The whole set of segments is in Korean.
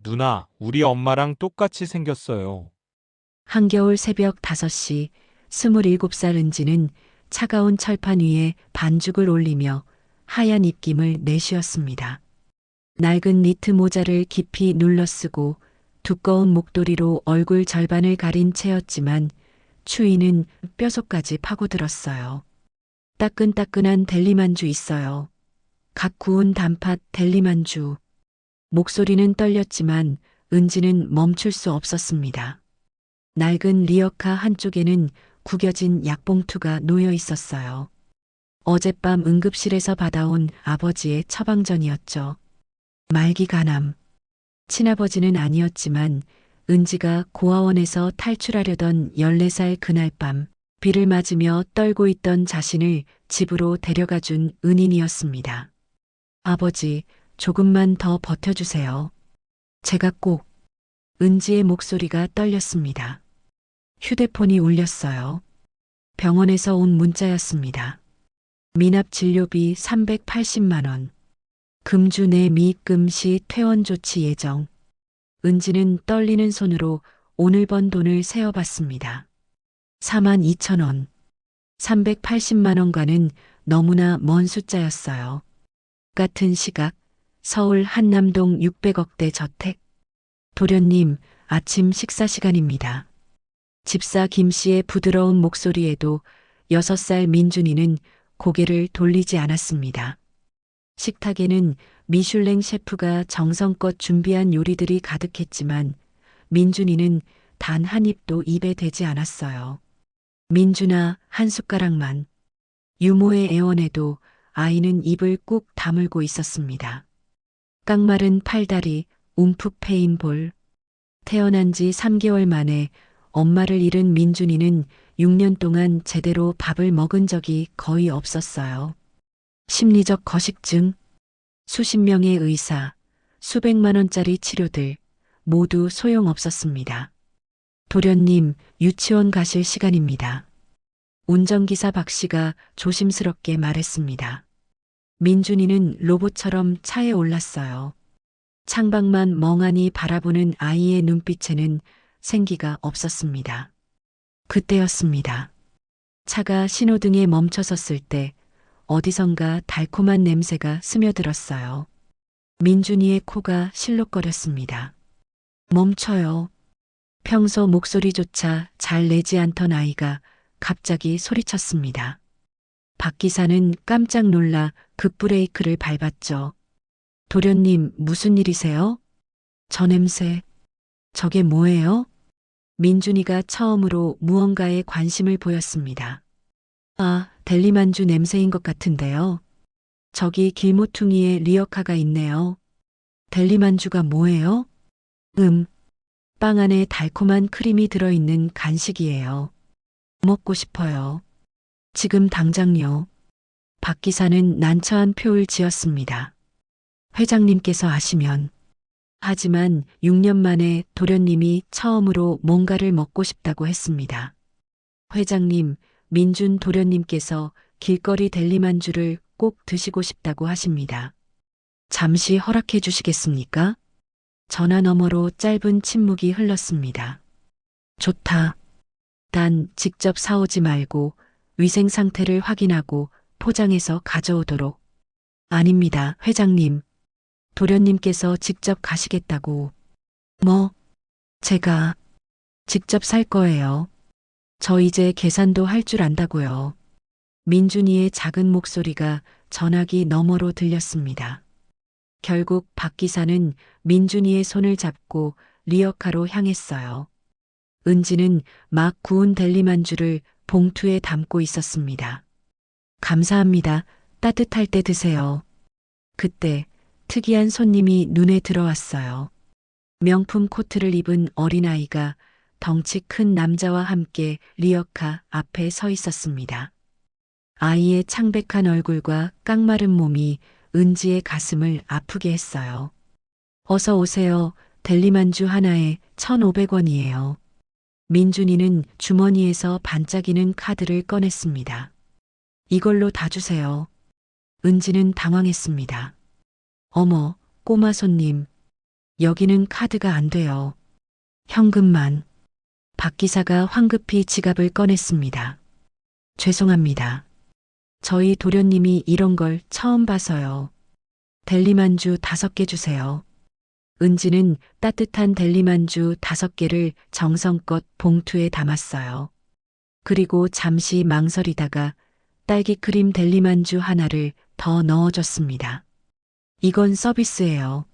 누나, 우리 엄마랑 똑같이 생겼어요. 한겨울 새벽 5시 27살 은지는 차가운 철판 위에 반죽을 올리며 하얀 입김을 내쉬었습니다. 낡은 니트 모자를 깊이 눌러쓰고 두꺼운 목도리로 얼굴 절반을 가린 채였지만 추위는 뼛속까지 파고들었어요. 따끈따끈한 델리만주 있어요. 갓 구운 단팥 델리만주. 목소리는 떨렸지만 은지는 멈출 수 없었습니다. 낡은 리어카 한쪽에는 구겨진 약봉투가 놓여 있었어요. 어젯밤 응급실에서 받아온 아버지의 처방전이었죠. 말기간암. 친아버지는 아니었지만 은지가 고아원에서 탈출하려던 14살 그날 밤 비를 맞으며 떨고 있던 자신을 집으로 데려가 준 은인이었습니다. 아버지, 조금만 더 버텨주세요. 제가 꼭. 은지의 목소리가 떨렸습니다. 휴대폰이 울렸어요. 병원에서 온 문자였습니다. 미납 진료비 380만 원. 금주 내 미입금 시 퇴원 조치 예정. 은지는 떨리는 손으로 오늘 번 돈을 세어봤습니다. 4만 2천 원. 380만 원과는 너무나 먼 숫자였어요. 같은 시각 서울 한남동 600억대 저택. 도련님, 아침 식사 시간입니다. 집사 김 씨의 부드러운 목소리에도 6살 민준이는 고개를 돌리지 않았습니다. 식탁에는 미슐랭 셰프가 정성껏 준비한 요리들이 가득했지만 민준이는 단 한 입도 입에 대지 않았어요. 민준아, 한 숟가락만. 유모의 애원에도 아이는 입을 꾹 다물고 있었습니다. 깡마른 팔다리, 움푹 패인 볼. 태어난 지 3개월 만에 엄마를 잃은 민준이는 6년 동안 제대로 밥을 먹은 적이 거의 없었어요. 심리적 거식증, 수십 명의 의사, 수백만 원짜리 치료들 모두 소용없었습니다. 도련님, 유치원 가실 시간입니다. 운전기사 박 씨가 조심스럽게 말했습니다. 민준이는 로봇처럼 차에 올랐어요. 창밖만 멍하니 바라보는 아이의 눈빛에는 생기가 없었습니다. 그때였습니다. 차가 신호등에 멈춰섰을 때 어디선가 달콤한 냄새가 스며들었어요. 민준이의 코가 실룩거렸습니다. 멈춰요. 평소 목소리조차 잘 내지 않던 아이가 갑자기 소리쳤습니다. 박 기사는 깜짝 놀라 급브레이크를 밟았죠. 도련님, 무슨 일이세요? 저 냄새. 저게 뭐예요? 민준이가 처음으로 무언가에 관심을 보였습니다. 아, 델리만주 냄새인 것 같은데요. 저기 길모퉁이에 리어카가 있네요. 델리만주가 뭐예요? 빵 안에 달콤한 크림이 들어있는 간식이에요. 먹고 싶어요. 지금 당장요. 박 기사는 난처한 표를 지었습니다. 회장님께서 아시면. 하지만 6년 만에 도련님이 처음으로 뭔가를 먹고 싶다고 했습니다. 회장님, 민준 도련님께서 길거리 델리만주를 꼭 드시고 싶다고 하십니다. 잠시 허락해 주시겠습니까? 전화 너머로 짧은 침묵이 흘렀습니다. 좋다. 단 직접 사오지 말고 위생 상태를 확인하고 포장해서 가져오도록. 아닙니다, 회장님. 도련님께서 직접 가시겠다고. 뭐? 제가 직접 살 거예요. 저 이제 계산도 할 줄 안다고요. 민준이의 작은 목소리가 전화기 너머로 들렸습니다. 결국 박 기사는 민준이의 손을 잡고 리어카로 향했어요. 은지는 막 구운 델리만주를 봉투에 담고 있었습니다. 감사합니다. 따뜻할 때 드세요. 그때 특이한 손님이 눈에 들어왔어요. 명품 코트를 입은 어린아이가 덩치 큰 남자와 함께 리어카 앞에 서 있었습니다. 아이의 창백한 얼굴과 깡마른 몸이 은지의 가슴을 아프게 했어요. 어서 오세요. 델리만주 하나에 1,500원이에요. 민준이는 주머니에서 반짝이는 카드를 꺼냈습니다. 이걸로 다 주세요. 은지는 당황했습니다. 어머, 꼬마 손님. 여기는 카드가 안 돼요. 현금만. 박 기사가 황급히 지갑을 꺼냈습니다. 죄송합니다. 저희 도련님이 이런 걸 처음 봐서요. 델리만주 5개 주세요. 은지는 따뜻한 델리만주 5개를 정성껏 봉투에 담았어요. 그리고 잠시 망설이다가 딸기 크림 델리만주 하나를 더 넣어줬습니다. 이건 서비스예요.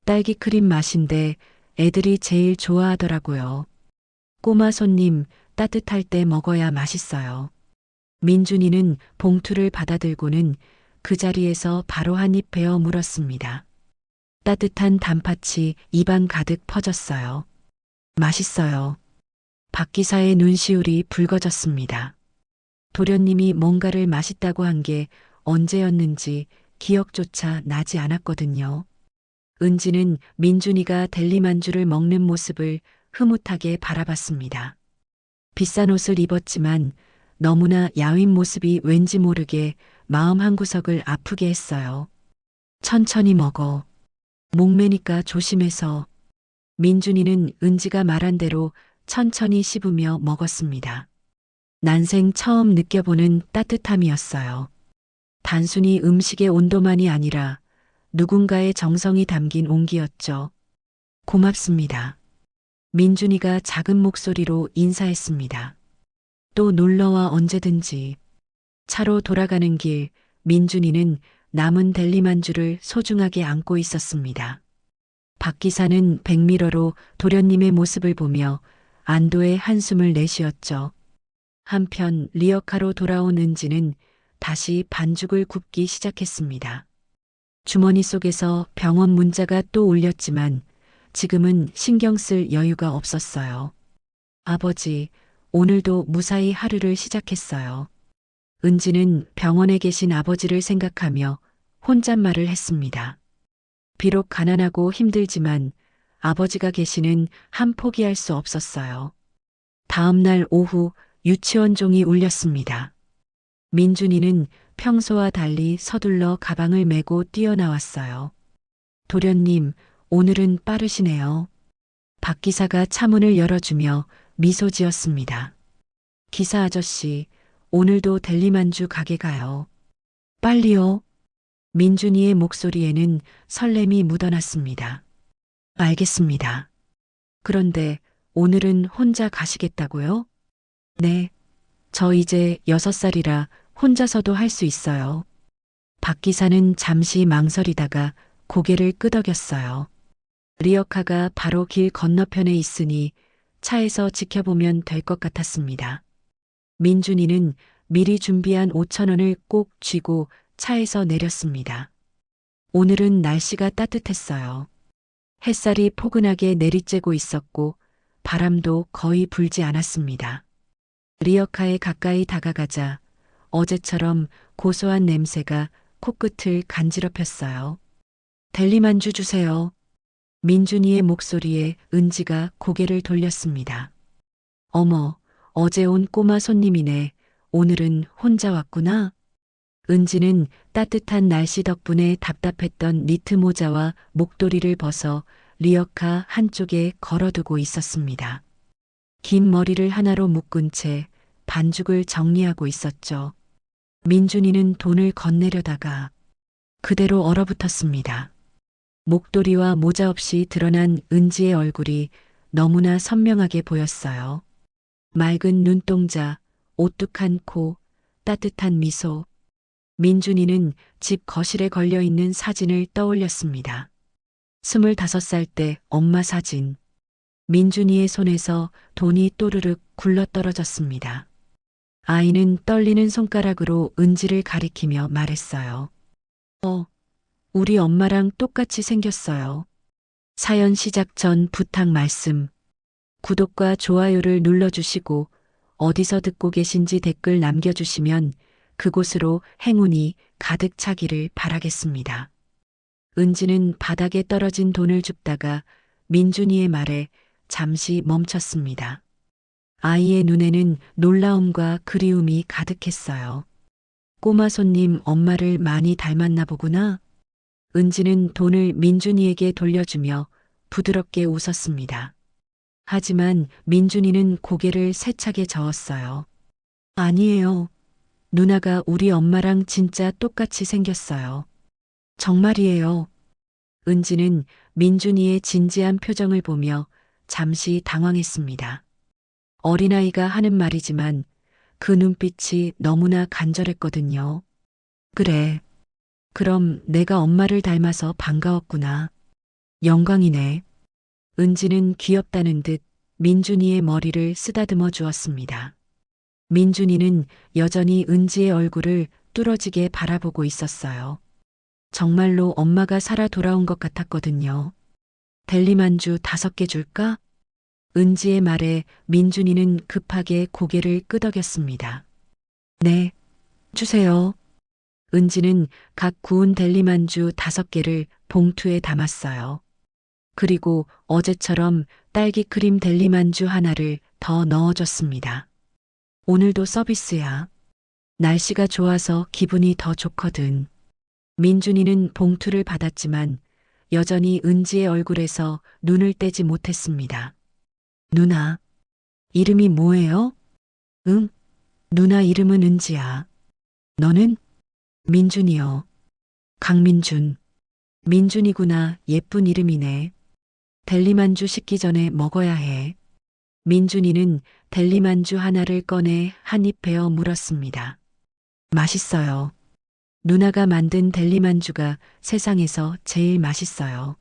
딸기 크림 맛인데 애들이 제일 좋아하더라고요. 꼬마 손님 따뜻할 때 먹어야 맛있어요. 민준이는 봉투를 받아들고는 그 자리에서 바로 한 입 베어 물었습니다. 따뜻한 단팥이 입안 가득 퍼졌어요. 맛있어요. 박 기사의 눈시울이 붉어졌습니다. 도련님이 뭔가를 맛있다고 한 게 언제였는지 기억조차 나지 않았거든요. 은지는 민준이가 델리만주를 먹는 모습을 흐뭇하게 바라봤습니다. 비싼 옷을 입었지만 너무나 야윈 모습이 왠지 모르게 마음 한구석을 아프게 했어요. 천천히 먹어. 목매니까 조심해서. 민준이는 은지가 말한 대로 천천히 씹으며 먹었습니다. 난생 처음 느껴보는 따뜻함이었어요. 단순히 음식의 온도만이 아니라 누군가의 정성이 담긴 온기였죠. 고맙습니다. 민준이가 작은 목소리로 인사했습니다. 또 놀러와 언제든지. 차로 돌아가는 길, 민준이는 남은 델리만주를 소중하게 안고 있었습니다. 박 기사는 백미러로 도련님의 모습을 보며 안도의 한숨을 내쉬었죠. 한편 리어카로 돌아온 은지는 다시 반죽을 굽기 시작했습니다. 주머니 속에서 병원 문자가 또 울렸지만 지금은 신경 쓸 여유가 없었어요. 아버지, 오늘도 무사히 하루를 시작했어요. 은지는 병원에 계신 아버지를 생각하며 혼잣말을 했습니다. 비록 가난하고 힘들지만 아버지가 계시는 한 포기할 수 없었어요. 다음 날 오후 유치원 종이 울렸습니다. 민준이는 평소와 달리 서둘러 가방을 메고 뛰어나왔어요. 도련님, 오늘은 빠르시네요. 박 기사가 차문을 열어주며 미소 지었습니다. 기사 아저씨, 오늘도 델리만주 가게 가요. 빨리요. 민준이의 목소리에는 설렘이 묻어났습니다. 알겠습니다. 그런데 오늘은 혼자 가시겠다고요? 네. 저 이제 6살이라 혼자서도 할 수 있어요. 박 기사는 잠시 망설이다가 고개를 끄덕였어요. 리어카가 바로 길 건너편에 있으니 차에서 지켜보면 될 것 같았습니다. 민준이는 미리 준비한 5,000원을 꼭 쥐고 차에서 내렸습니다. 오늘은 날씨가 따뜻했어요. 햇살이 포근하게 내리쬐고 있었고 바람도 거의 불지 않았습니다. 리어카에 가까이 다가가자 어제처럼 고소한 냄새가 코끝을 간지럽혔어요. 델리만주 주세요. 민준이의 목소리에 은지가 고개를 돌렸습니다. 어머, 어제 온 꼬마 손님이네. 오늘은 혼자 왔구나. 은지는 따뜻한 날씨 덕분에 답답했던 니트 모자와 목도리를 벗어 리어카 한쪽에 걸어두고 있었습니다. 긴 머리를 하나로 묶은 채 반죽을 정리하고 있었죠. 민준이는 돈을 건네려다가 그대로 얼어붙었습니다. 목도리와 모자 없이 드러난 은지의 얼굴이 너무나 선명하게 보였어요. 맑은 눈동자, 오뚝한 코, 따뜻한 미소. 민준이는 집 거실에 걸려있는 사진을 떠올렸습니다. 25살 때 엄마 사진. 민준이의 손에서 돈이 또르륵 굴러떨어졌습니다. 아이는 떨리는 손가락으로 은지를 가리키며 말했어요. 우리 엄마랑 똑같이 생겼어요. 사연 시작 전 부탁 말씀. 구독과 좋아요를 눌러주시고 어디서 듣고 계신지 댓글 남겨주시면 그곳으로 행운이 가득 차기를 바라겠습니다. 은지는 바닥에 떨어진 돈을 줍다가 민준이의 말에 잠시 멈췄습니다. 아이의 눈에는 놀라움과 그리움이 가득했어요. 꼬마 손님 엄마를 많이 닮았나 보구나. 은지는 돈을 민준이에게 돌려주며 부드럽게 웃었습니다. 하지만 민준이는 고개를 세차게 저었어요. 아니에요. 누나가 우리 엄마랑 진짜 똑같이 생겼어요. 정말이에요. 은지는 민준이의 진지한 표정을 보며 잠시 당황했습니다. 어린아이가 하는 말이지만 그 눈빛이 너무나 간절했거든요. 그래. 그럼 내가 엄마를 닮아서 반가웠구나. 영광이네. 은지는 귀엽다는 듯 민준이의 머리를 쓰다듬어 주었습니다. 민준이는 여전히 은지의 얼굴을 뚫어지게 바라보고 있었어요. 정말로 엄마가 살아 돌아온 것 같았거든요. 델리만주 5개 줄까? 은지의 말에 민준이는 급하게 고개를 끄덕였습니다. 네, 주세요. 은지는 각 구운 델리만주 5개를 봉투에 담았어요. 그리고 어제처럼 딸기 크림 델리만주 하나를 더 넣어줬습니다. 오늘도 서비스야. 날씨가 좋아서 기분이 더 좋거든. 민준이는 봉투를 받았지만 여전히 은지의 얼굴에서 눈을 떼지 못했습니다. 누나, 이름이 뭐예요? 응, 누나 이름은 은지야. 너는? 민준이요. 강민준. 민준이구나. 예쁜 이름이네. 델리만주 식기 전에 먹어야 해. 민준이는 델리만주 하나를 꺼내 한 입 베어 물었습니다. 맛있어요. 누나가 만든 델리만주가 세상에서 제일 맛있어요.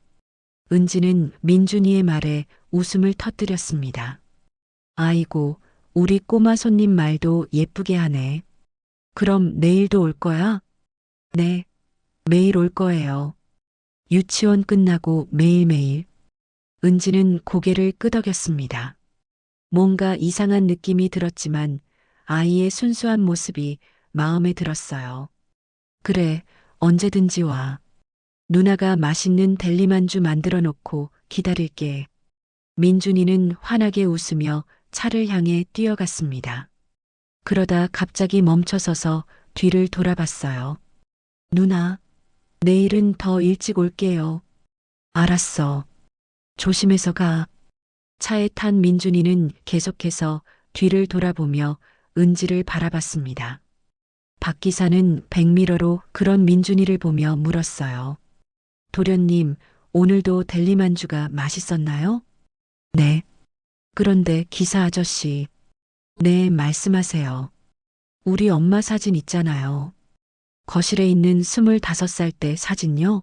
은지는 민준이의 말에 웃음을 터뜨렸습니다. 아이고, 우리 꼬마 손님 말도 예쁘게 하네. 그럼 내일도 올 거야? 네, 매일 올 거예요. 유치원 끝나고 매일매일. 은지는 고개를 끄덕였습니다. 뭔가 이상한 느낌이 들었지만 아이의 순수한 모습이 마음에 들었어요. 그래, 언제든지 와. 누나가 맛있는 델리만주 만들어 놓고 기다릴게. 민준이는 환하게 웃으며 차를 향해 뛰어갔습니다. 그러다 갑자기 멈춰서서 뒤를 돌아봤어요. 누나, 내일은 더 일찍 올게요. 알았어. 조심해서 가. 차에 탄 민준이는 계속해서 뒤를 돌아보며 은지를 바라봤습니다. 박 기사는 백미러로 그런 민준이를 보며 물었어요. 도련님, 오늘도 델리만주가 맛있었나요? 네. 그런데 기사 아저씨. 네, 말씀하세요. 우리 엄마 사진 있잖아요. 거실에 있는 25살 때 사진요?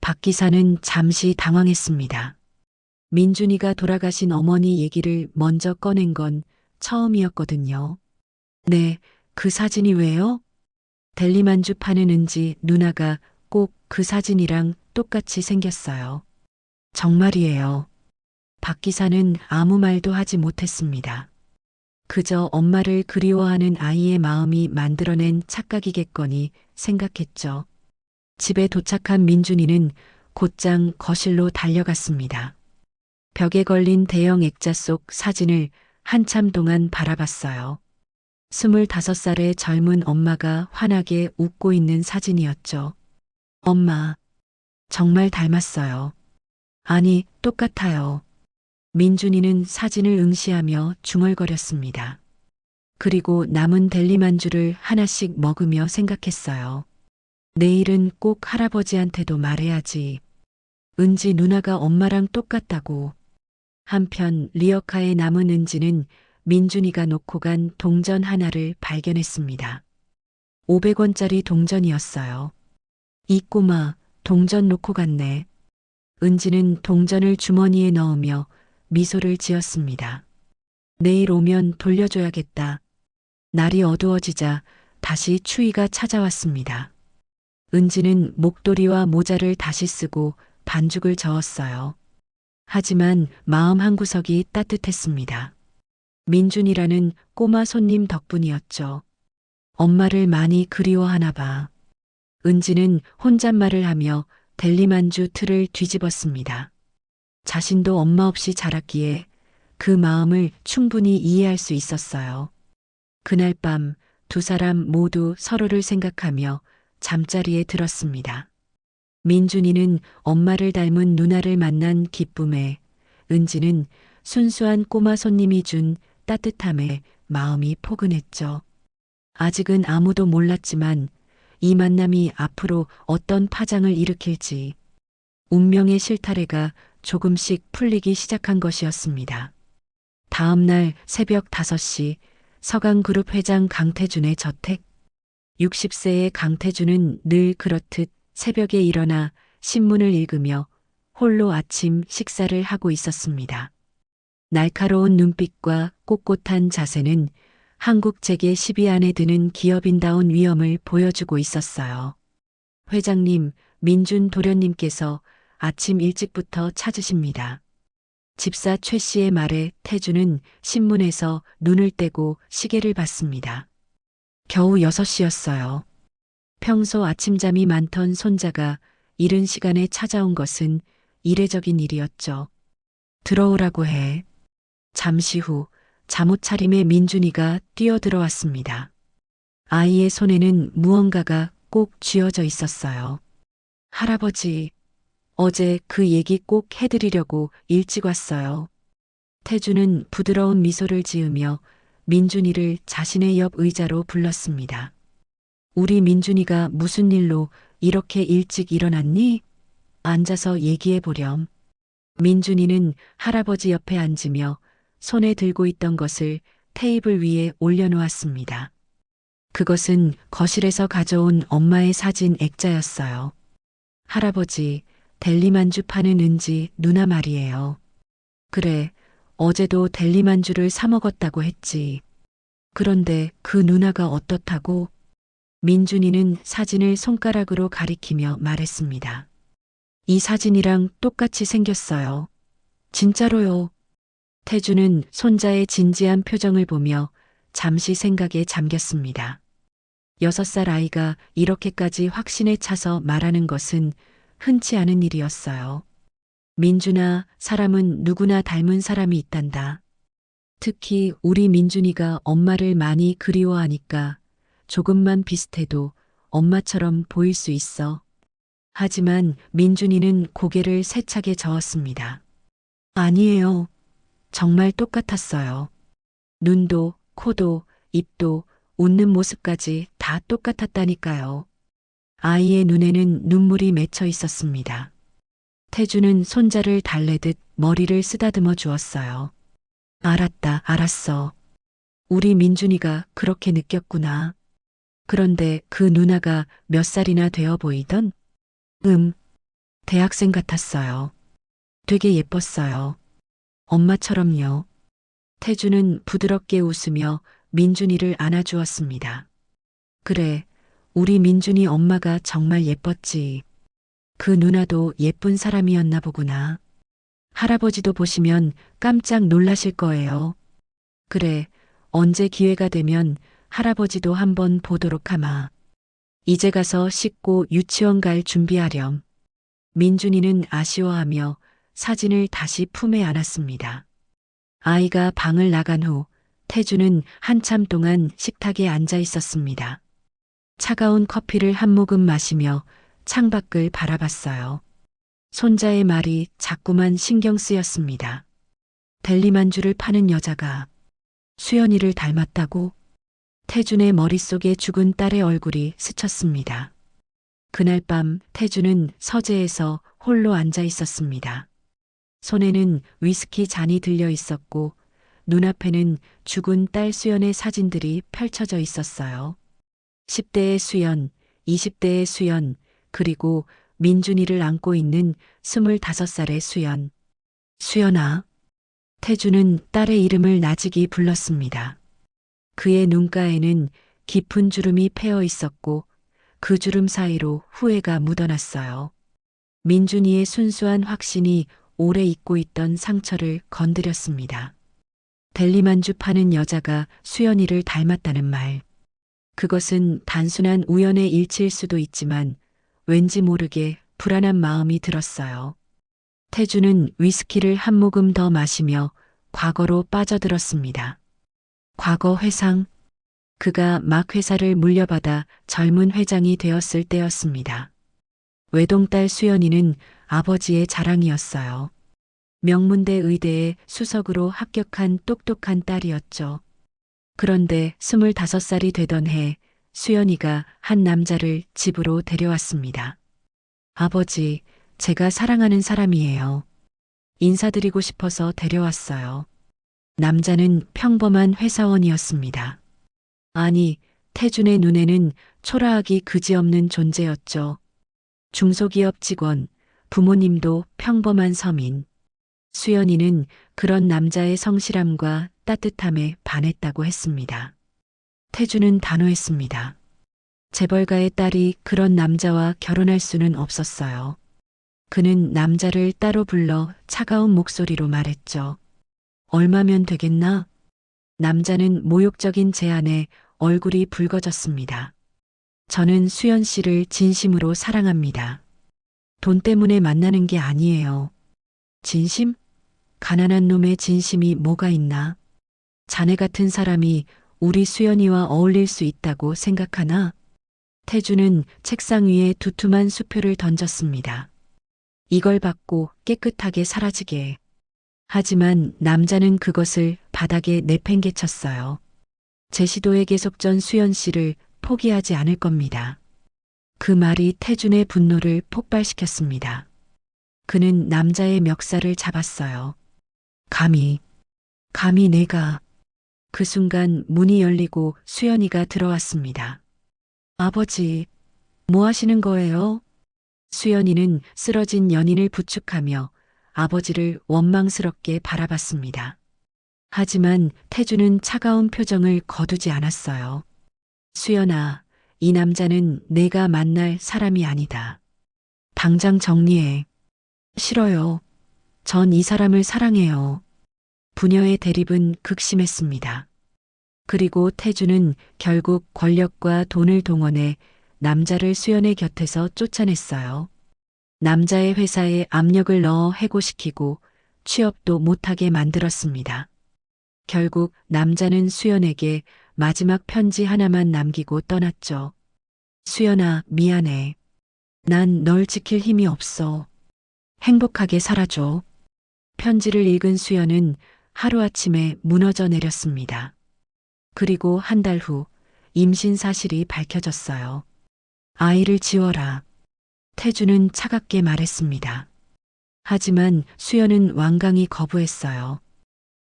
박 기사는 잠시 당황했습니다. 민준이가 돌아가신 어머니 얘기를 먼저 꺼낸 건 처음이었거든요. 네, 그 사진이 왜요? 델리만주 파는 은지 누나가 꼭 그 사진이랑 똑같이 생겼어요. 정말이에요. 박 기사는 아무 말도 하지 못했습니다. 그저 엄마를 그리워하는 아이의 마음이 만들어낸 착각이겠거니 생각했죠. 집에 도착한 민준이는 곧장 거실로 달려갔습니다. 벽에 걸린 대형 액자 속 사진을 한참 동안 바라봤어요. 25살의 젊은 엄마가 환하게 웃고 있는 사진이었죠. 엄마, 정말 닮았어요. 아니, 똑같아요. 민준이는 사진을 응시하며 중얼거렸습니다. 그리고 남은 델리만주를 하나씩 먹으며 생각했어요. 내일은 꼭 할아버지한테도 말해야지. 은지 누나가 엄마랑 똑같다고. 한편 리어카에 남은 은지는 민준이가 놓고 간 동전 하나를 발견했습니다. 500원짜리 동전이었어요. 이 꼬마, 동전 놓고 갔네. 은지는 동전을 주머니에 넣으며 미소를 지었습니다. 내일 오면 돌려줘야겠다. 날이 어두워지자 다시 추위가 찾아왔습니다. 은지는 목도리와 모자를 다시 쓰고 반죽을 저었어요. 하지만 마음 한구석이 따뜻했습니다. 민준이라는 꼬마 손님 덕분이었죠. 엄마를 많이 그리워하나 봐. 은지는 혼잣말을 하며 델리만주 틀을 뒤집었습니다. 자신도 엄마 없이 자랐기에 그 마음을 충분히 이해할 수 있었어요. 그날 밤 두 사람 모두 서로를 생각하며 잠자리에 들었습니다. 민준이는 엄마를 닮은 누나를 만난 기쁨에, 은지는 순수한 꼬마 손님이 준 따뜻함에 마음이 포근했죠. 아직은 아무도 몰랐지만 이 만남이 앞으로 어떤 파장을 일으킬지 운명의 실타래가 조금씩 풀리기 시작한 것이었습니다. 다음 날 새벽 5시 서강그룹 회장 강태준의 저택. 60세의 강태준은 늘 그렇듯 새벽에 일어나 신문을 읽으며 홀로 아침 식사를 하고 있었습니다. 날카로운 눈빛과 꼿꼿한 자세는 한국 재계 10위 안에 드는 기업인다운 위엄을 보여주고 있었어요. 회장님, 민준 도련님께서 아침 일찍부터 찾으십니다. 집사 최 씨의 말에 태주는 신문에서 눈을 떼고 시계를 봤습니다. 겨우 6시였어요. 평소 아침잠이 많던 손자가 이른 시간에 찾아온 것은 이례적인 일이었죠. 들어오라고 해. 잠시 후 잠옷 차림의 민준이가 뛰어들어왔습니다. 아이의 손에는 무언가가 꼭 쥐어져 있었어요. 할아버지, 어제 그 얘기 꼭 해드리려고 일찍 왔어요. 태주는 부드러운 미소를 지으며 민준이를 자신의 옆 의자로 불렀습니다. 우리 민준이가 무슨 일로 이렇게 일찍 일어났니? 앉아서 얘기해 보렴. 민준이는 할아버지 옆에 앉으며 손에 들고 있던 것을 테이블 위에 올려놓았습니다. 그것은 거실에서 가져온 엄마의 사진 액자였어요. 할아버지, 델리만주 파는 은지 누나 말이에요. 그래, 어제도 델리만주를 사 먹었다고 했지. 그런데 그 누나가 어떻다고? 민준이는 사진을 손가락으로 가리키며 말했습니다. 이 사진이랑 똑같이 생겼어요. 진짜로요. 태주는 손자의 진지한 표정을 보며 잠시 생각에 잠겼습니다. 6살 아이가 이렇게까지 확신에 차서 말하는 것은 흔치 않은 일이었어요. 민준아, 사람은 누구나 닮은 사람이 있단다. 특히 우리 민준이가 엄마를 많이 그리워하니까 조금만 비슷해도 엄마처럼 보일 수 있어. 하지만 민준이는 고개를 세차게 저었습니다. 아니에요. 정말 똑같았어요. 눈도, 코도, 입도, 웃는 모습까지 다 똑같았다니까요. 아이의 눈에는 눈물이 맺혀 있었습니다. 태주는 손자를 달래듯 머리를 쓰다듬어 주었어요. 알았다, 알았어. 우리 민준이가 그렇게 느꼈구나. 그런데 그 누나가 몇 살이나 되어 보이던? 대학생 같았어요. 되게 예뻤어요. 엄마처럼요. 태주는 부드럽게 웃으며 민준이를 안아주었습니다. 그래, 우리 민준이 엄마가 정말 예뻤지. 그 누나도 예쁜 사람이었나 보구나. 할아버지도 보시면 깜짝 놀라실 거예요. 그래, 언제 기회가 되면 할아버지도 한번 보도록 하마. 이제 가서 씻고 유치원 갈 준비하렴. 민준이는 아쉬워하며 사진을 다시 품에 안았습니다. 아이가 방을 나간 후 태주는 한참 동안 식탁에 앉아 있었습니다. 차가운 커피를 한 모금 마시며 창밖을 바라봤어요. 손자의 말이 자꾸만 신경 쓰였습니다. 델리만주를 파는 여자가 수연이를 닮았다고? 태준의 머릿속에 죽은 딸의 얼굴이 스쳤습니다. 그날 밤 태준은 서재에서 홀로 앉아 있었습니다. 손에는 위스키 잔이 들려 있었고 눈앞에는 죽은 딸 수연의 사진들이 펼쳐져 있었어요. 10대의 수연, 20대의 수연, 그리고 민준이를 안고 있는 25살의 수연. 수연아. 태주는 딸의 이름을 나직이 불렀습니다. 그의 눈가에는 깊은 주름이 패어 있었고 그 주름 사이로 후회가 묻어났어요. 민준이의 순수한 확신이 오래 잊고 있던 상처를 건드렸습니다. 델리만주 파는 여자가 수연이를 닮았다는 말. 그것은 단순한 우연의 일치일 수도 있지만 왠지 모르게 불안한 마음이 들었어요. 태주는 위스키를 한 모금 더 마시며 과거로 빠져들었습니다. 과거 회상. 그가 막 회사를 물려받아 젊은 회장이 되었을 때였습니다. 외동딸 수연이는 아버지의 자랑이었어요. 명문대 의대에 수석으로 합격한 똑똑한 딸이었죠. 그런데 25살이 되던 해 수연이가 한 남자를 집으로 데려왔습니다. 아버지, 제가 사랑하는 사람이에요. 인사드리고 싶어서 데려왔어요. 남자는 평범한 회사원이었습니다. 아니, 태준의 눈에는 초라하기 그지없는 존재였죠. 중소기업 직원, 부모님도 평범한 서민. 수연이는 그런 남자의 성실함과 따뜻함에 반했다고 했습니다. 태준은 단호했습니다. 재벌가의 딸이 그런 남자와 결혼할 수는 없었어요. 그는 남자를 따로 불러 차가운 목소리로 말했죠. 얼마면 되겠나? 남자는 모욕적인 제안에 얼굴이 붉어졌습니다. 저는 수연 씨를 진심으로 사랑합니다. 돈 때문에 만나는 게 아니에요. 진심? 가난한 놈의 진심이 뭐가 있나? 자네 같은 사람이 우리 수연이와 어울릴 수 있다고 생각하나? 태주는 책상 위에 두툼한 수표를 던졌습니다. 이걸 받고 깨끗하게 사라지게. 하지만 남자는 그것을 바닥에 내팽개쳤어요. 제 시도에 계속전 수연 씨를 포기하지 않을 겁니다. 그 말이 태준의 분노를 폭발시켰습니다. 그는 남자의 멱살을 잡았어요. 감히 내가. 그 순간 문이 열리고 수연이가 들어왔습니다. 아버지, 뭐 하시는 거예요? 수연이는 쓰러진 연인을 부축하며 아버지를 원망스럽게 바라봤습니다. 하지만 태주는 차가운 표정을 거두지 않았어요. 수연아, 이 남자는 내가 만날 사람이 아니다. 당장 정리해. 싫어요. 전 이 사람을 사랑해요. 부녀의 대립은 극심했습니다. 그리고 태주는 결국 권력과 돈을 동원해 남자를 수연의 곁에서 쫓아냈어요. 남자의 회사에 압력을 넣어 해고시키고 취업도 못하게 만들었습니다. 결국 남자는 수연에게 마지막 편지 하나만 남기고 떠났죠. 수연아, 미안해. 난 널 지킬 힘이 없어. 행복하게 살아줘. 편지를 읽은 수연은 하루아침에 무너져 내렸습니다. 그리고 한 달 후 임신 사실이 밝혀졌어요. 아이를 지워라. 태주는 차갑게 말했습니다. 하지만 수연은 완강히 거부했어요.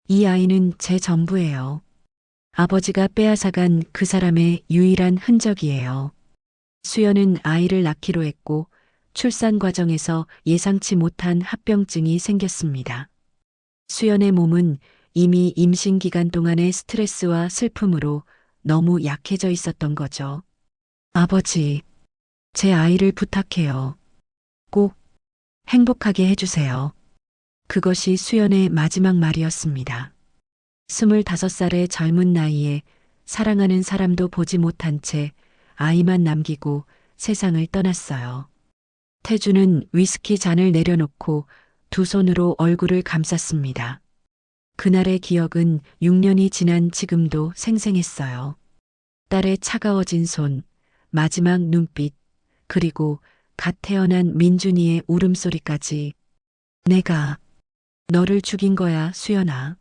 이 아이는 제 전부예요. 아버지가 빼앗아간 그 사람의 유일한 흔적이에요. 수연은 아이를 낳기로 했고 출산 과정에서 예상치 못한 합병증이 생겼습니다. 수연의 몸은 이미 임신 기간 동안의 스트레스와 슬픔으로 너무 약해져 있었던 거죠. 아버지, 제 아이를 부탁해요. 꼭 행복하게 해주세요. 그것이 수연의 마지막 말이었습니다. 25살의 젊은 나이에 사랑하는 사람도 보지 못한 채 아이만 남기고 세상을 떠났어요. 태주는 위스키 잔을 내려놓고 두 손으로 얼굴을 감쌌습니다. 그날의 기억은 6년이 지난 지금도 생생했어요. 딸의 차가워진 손, 마지막 눈빛, 그리고 갓 태어난 민준이의 울음소리까지. 내가 너를 죽인 거야, 수연아.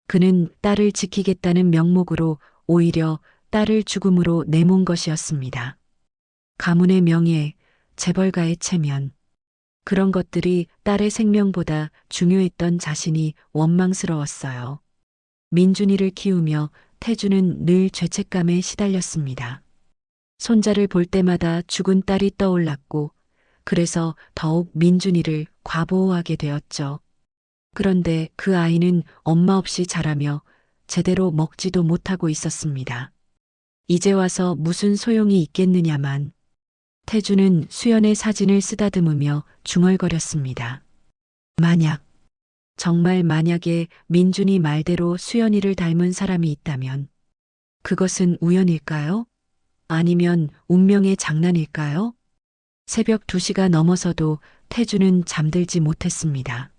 그는 딸을 지키겠다는 명목으로 오히려 딸을 죽음으로 내몬 것이었습니다. 가문의 명예, 재벌가의 체면. 그런 것들이 딸의 생명보다 중요했던 자신이 원망스러웠어요. 민준이를 키우며 태주는 늘 죄책감에 시달렸습니다. 손자를 볼 때마다 죽은 딸이 떠올랐고, 그래서 더욱 민준이를 과보호하게 되었죠. 그런데 그 아이는 엄마 없이 자라며 제대로 먹지도 못하고 있었습니다. 이제 와서 무슨 소용이 있겠느냐만. 태주는 수연의 사진을 쓰다듬으며 중얼거렸습니다. 정말 만약에 민준이 말대로 수연이를 닮은 사람이 있다면 그것은 우연일까요? 아니면 운명의 장난일까요? 새벽 2시가 넘어서도 태주는 잠들지 못했습니다.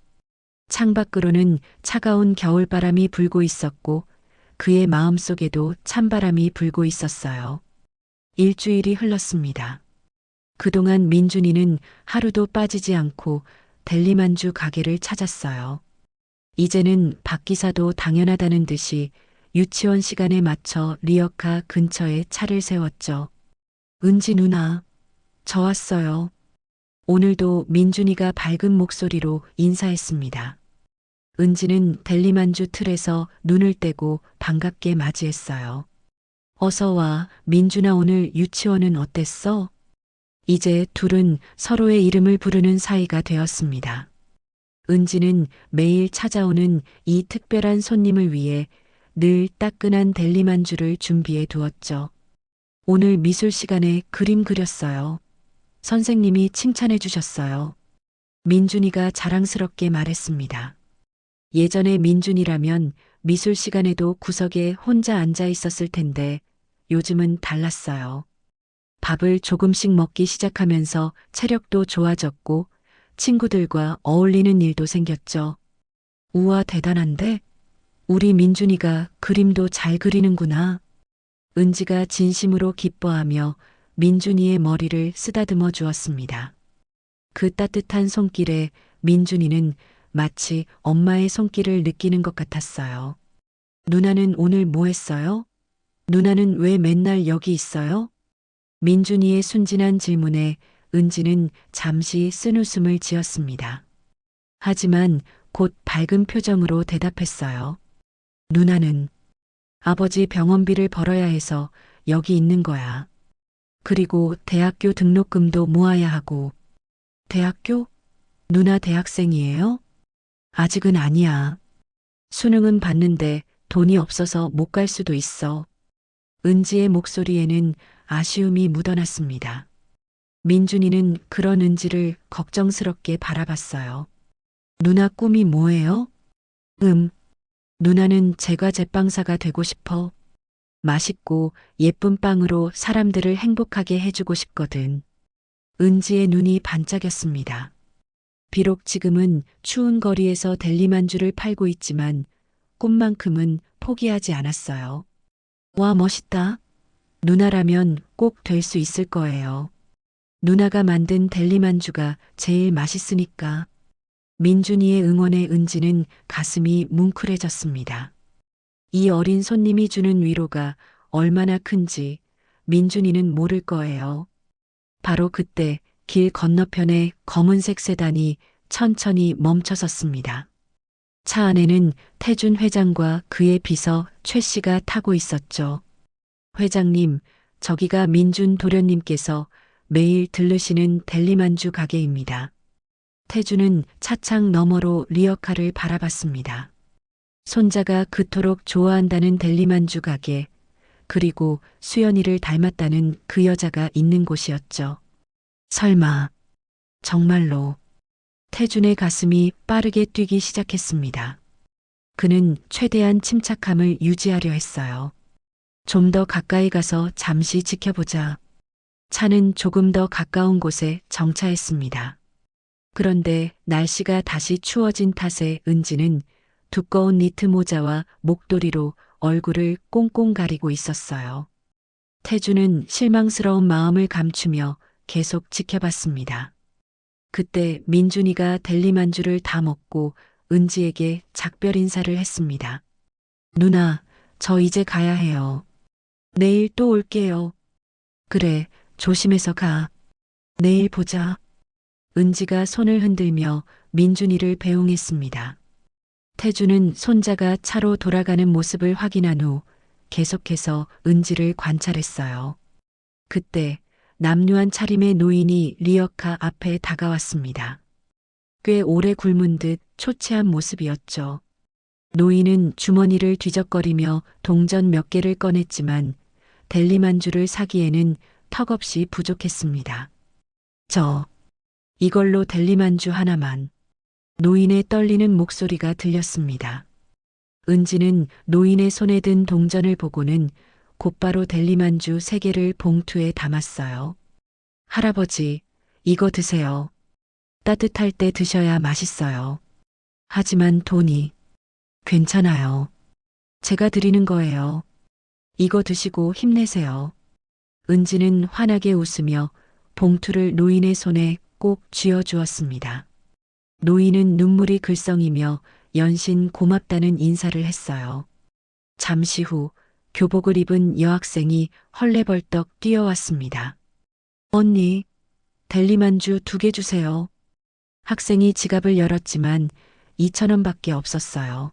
창밖으로는 차가운 겨울바람이 불고 있었고 그의 마음속에도 찬바람이 불고 있었어요. 일주일이 흘렀습니다. 그동안 민준이는 하루도 빠지지 않고 델리만주 가게를 찾았어요. 이제는 박 기사도 당연하다는 듯이 유치원 시간에 맞춰 리어카 근처에 차를 세웠죠. 은지 누나, 저 왔어요. 오늘도 민준이가 밝은 목소리로 인사했습니다. 은지는 델리만주 틀에서 눈을 떼고 반갑게 맞이했어요. 어서 와, 민준아, 오늘 유치원은 어땠어? 이제 둘은 서로의 이름을 부르는 사이가 되었습니다. 은지는 매일 찾아오는 이 특별한 손님을 위해 늘 따끈한 델리만주를 준비해 두었죠. 오늘 미술 시간에 그림 그렸어요. 선생님이 칭찬해 주셨어요. 민준이가 자랑스럽게 말했습니다. 예전에 민준이라면 미술 시간에도 구석에 혼자 앉아 있었을 텐데 요즘은 달랐어요. 밥을 조금씩 먹기 시작하면서 체력도 좋아졌고 친구들과 어울리는 일도 생겼죠. 우와, 대단한데? 우리 민준이가 그림도 잘 그리는구나. 은지가 진심으로 기뻐하며 민준이의 머리를 쓰다듬어 주었습니다. 그 따뜻한 손길에 민준이는 마치 엄마의 손길을 느끼는 것 같았어요. 누나는 오늘 뭐 했어요? 누나는 왜 맨날 여기 있어요? 민준이의 순진한 질문에 은지는 잠시 쓴웃음을 지었습니다. 하지만 곧 밝은 표정으로 대답했어요. 누나는 아버지 병원비를 벌어야 해서 여기 있는 거야. 그리고 대학교 등록금도 모아야 하고. 대학교? 누나 대학생이에요? 아직은 아니야. 수능은 봤는데 돈이 없어서 못 갈 수도 있어. 은지의 목소리에는 아쉬움이 묻어났습니다. 민준이는 그런 은지를 걱정스럽게 바라봤어요. 누나 꿈이 뭐예요? 누나는 제과 제빵사가 되고 싶어. 맛있고 예쁜 빵으로 사람들을 행복하게 해주고 싶거든. 은지의 눈이 반짝였습니다. 비록 지금은 추운 거리에서 델리만주를 팔고 있지만 꿈만큼은 포기하지 않았어요. 와, 멋있다. 누나라면 꼭 될 수 있을 거예요. 누나가 만든 델리만주가 제일 맛있으니까. 민준이의 응원에 은지는 가슴이 뭉클해졌습니다. 이 어린 손님이 주는 위로가 얼마나 큰지 민준이는 모를 거예요. 바로 그때 길 건너편에 검은색 세단이 천천히 멈춰섰습니다. 차 안에는 태준 회장과 그의 비서 최 씨가 타고 있었죠. 회장님, 저기가 민준 도련님께서 매일 들르시는 델리만주 가게입니다. 태준은 차창 너머로 리어카를 바라봤습니다. 손자가 그토록 좋아한다는 델리만주 가게, 그리고 수연이를 닮았다는 그 여자가 있는 곳이었죠. 설마, 정말로. 태준의 가슴이 빠르게 뛰기 시작했습니다. 그는 최대한 침착함을 유지하려 했어요. 좀 더 가까이 가서 잠시 지켜보자. 차는 조금 더 가까운 곳에 정차했습니다. 그런데 날씨가 다시 추워진 탓에 은지는 두꺼운 니트 모자와 목도리로 얼굴을 꽁꽁 가리고 있었어요. 태주는 실망스러운 마음을 감추며 계속 지켜봤습니다. 그때 민준이가 델리만주를 다 먹고 은지에게 작별 인사를 했습니다. 누나, 저 이제 가야 해요. 내일 또 올게요. 그래, 조심해서 가. 내일 보자. 은지가 손을 흔들며 민준이를 배웅했습니다. 태주는 손자가 차로 돌아가는 모습을 확인한 후 계속해서 은지를 관찰했어요. 그때 남루한 차림의 노인이 리어카 앞에 다가왔습니다. 꽤 오래 굶은 듯 초췌한 모습이었죠. 노인은 주머니를 뒤적거리며 동전 몇 개를 꺼냈지만 델리만주를 사기에는 턱없이 부족했습니다. 이걸로 델리만주 하나만. 노인의 떨리는 목소리가 들렸습니다. 은지는 노인의 손에 든 동전을 보고는 곧바로 델리만주 3개를 봉투에 담았어요. 할아버지, 이거 드세요. 따뜻할 때 드셔야 맛있어요. 하지만 돈이. 괜찮아요. 제가 드리는 거예요. 이거 드시고 힘내세요. 은지는 환하게 웃으며 봉투를 노인의 손에 꼭 쥐어 주었습니다. 노인은 눈물이 글썽이며 연신 고맙다는 인사를 했어요. 잠시 후 교복을 입은 여학생이 헐레벌떡 뛰어왔습니다. 언니, 델리만주 2개 주세요. 학생이 지갑을 열었지만 2,000원밖에 없었어요.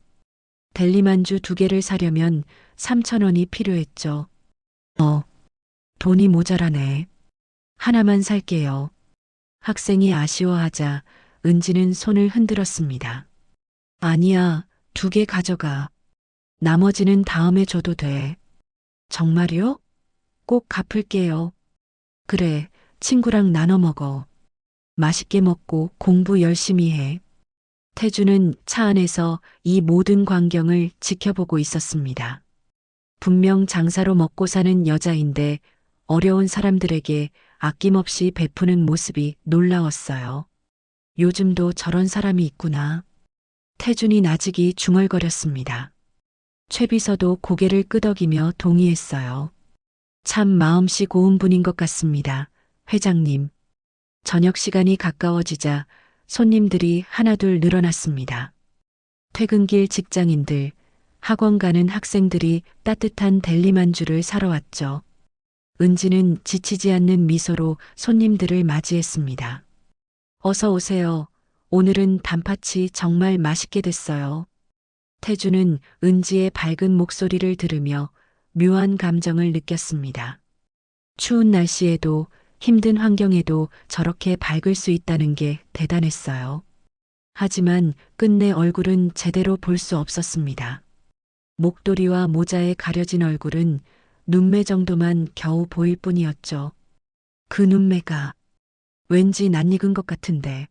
델리만주 2개를 사려면 3,000원이 필요했죠. 돈이 모자라네. 하나만 살게요. 학생이 아쉬워하자 은지는 손을 흔들었습니다. 아니야, 2개 가져가. 나머지는 다음에 줘도 돼. 정말요? 꼭 갚을게요. 그래, 친구랑 나눠 먹어. 맛있게 먹고 공부 열심히 해. 태주는 차 안에서 이 모든 광경을 지켜보고 있었습니다. 분명 장사로 먹고 사는 여자인데 어려운 사람들에게 아낌없이 베푸는 모습이 놀라웠어요. 요즘도 저런 사람이 있구나. 태준이 나직이 중얼거렸습니다. 최 비서도 고개를 끄덕이며 동의했어요. 참 마음씨 고운 분인 것 같습니다. 회장님. 저녁 시간이 가까워지자 손님들이 하나둘 늘어났습니다. 퇴근길 직장인들, 학원 가는 학생들이 따뜻한 델리만주를 사러 왔죠. 은지는 지치지 않는 미소로 손님들을 맞이했습니다. 어서 오세요. 오늘은 단팥이 정말 맛있게 됐어요. 태주는 은지의 밝은 목소리를 들으며 묘한 감정을 느꼈습니다. 추운 날씨에도 힘든 환경에도 저렇게 밝을 수 있다는 게 대단했어요. 하지만 끝내 얼굴은 제대로 볼 수 없었습니다. 목도리와 모자에 가려진 얼굴은 눈매 정도만 겨우 보일 뿐이었죠. 그 눈매가 왠지 낯익은 것 같은데.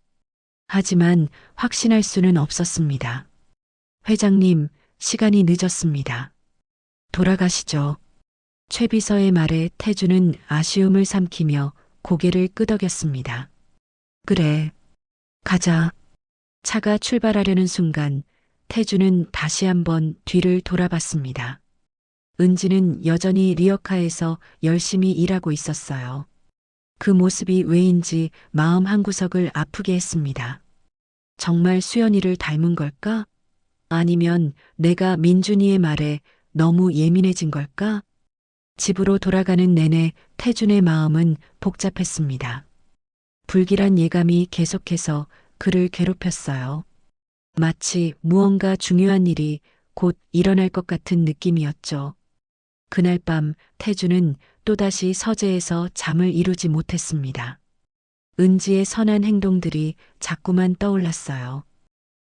하지만 확신할 수는 없었습니다. 회장님, 시간이 늦었습니다. 돌아가시죠. 최 비서의 말에 태주는 아쉬움을 삼키며 고개를 끄덕였습니다. 그래, 가자. 차가 출발하려는 순간 태주는 다시 한번 뒤를 돌아봤습니다. 은지는 여전히 리어카에서 열심히 일하고 있었어요. 그 모습이 왜인지 마음 한구석을 아프게 했습니다. 정말 수연이를 닮은 걸까? 아니면 내가 민준이의 말에 너무 예민해진 걸까? 집으로 돌아가는 내내 태준의 마음은 복잡했습니다. 불길한 예감이 계속해서 그를 괴롭혔어요. 마치 무언가 중요한 일이 곧 일어날 것 같은 느낌이었죠. 그날 밤 태주는 또다시 서재에서 잠을 이루지 못했습니다. 은지의 선한 행동들이 자꾸만 떠올랐어요.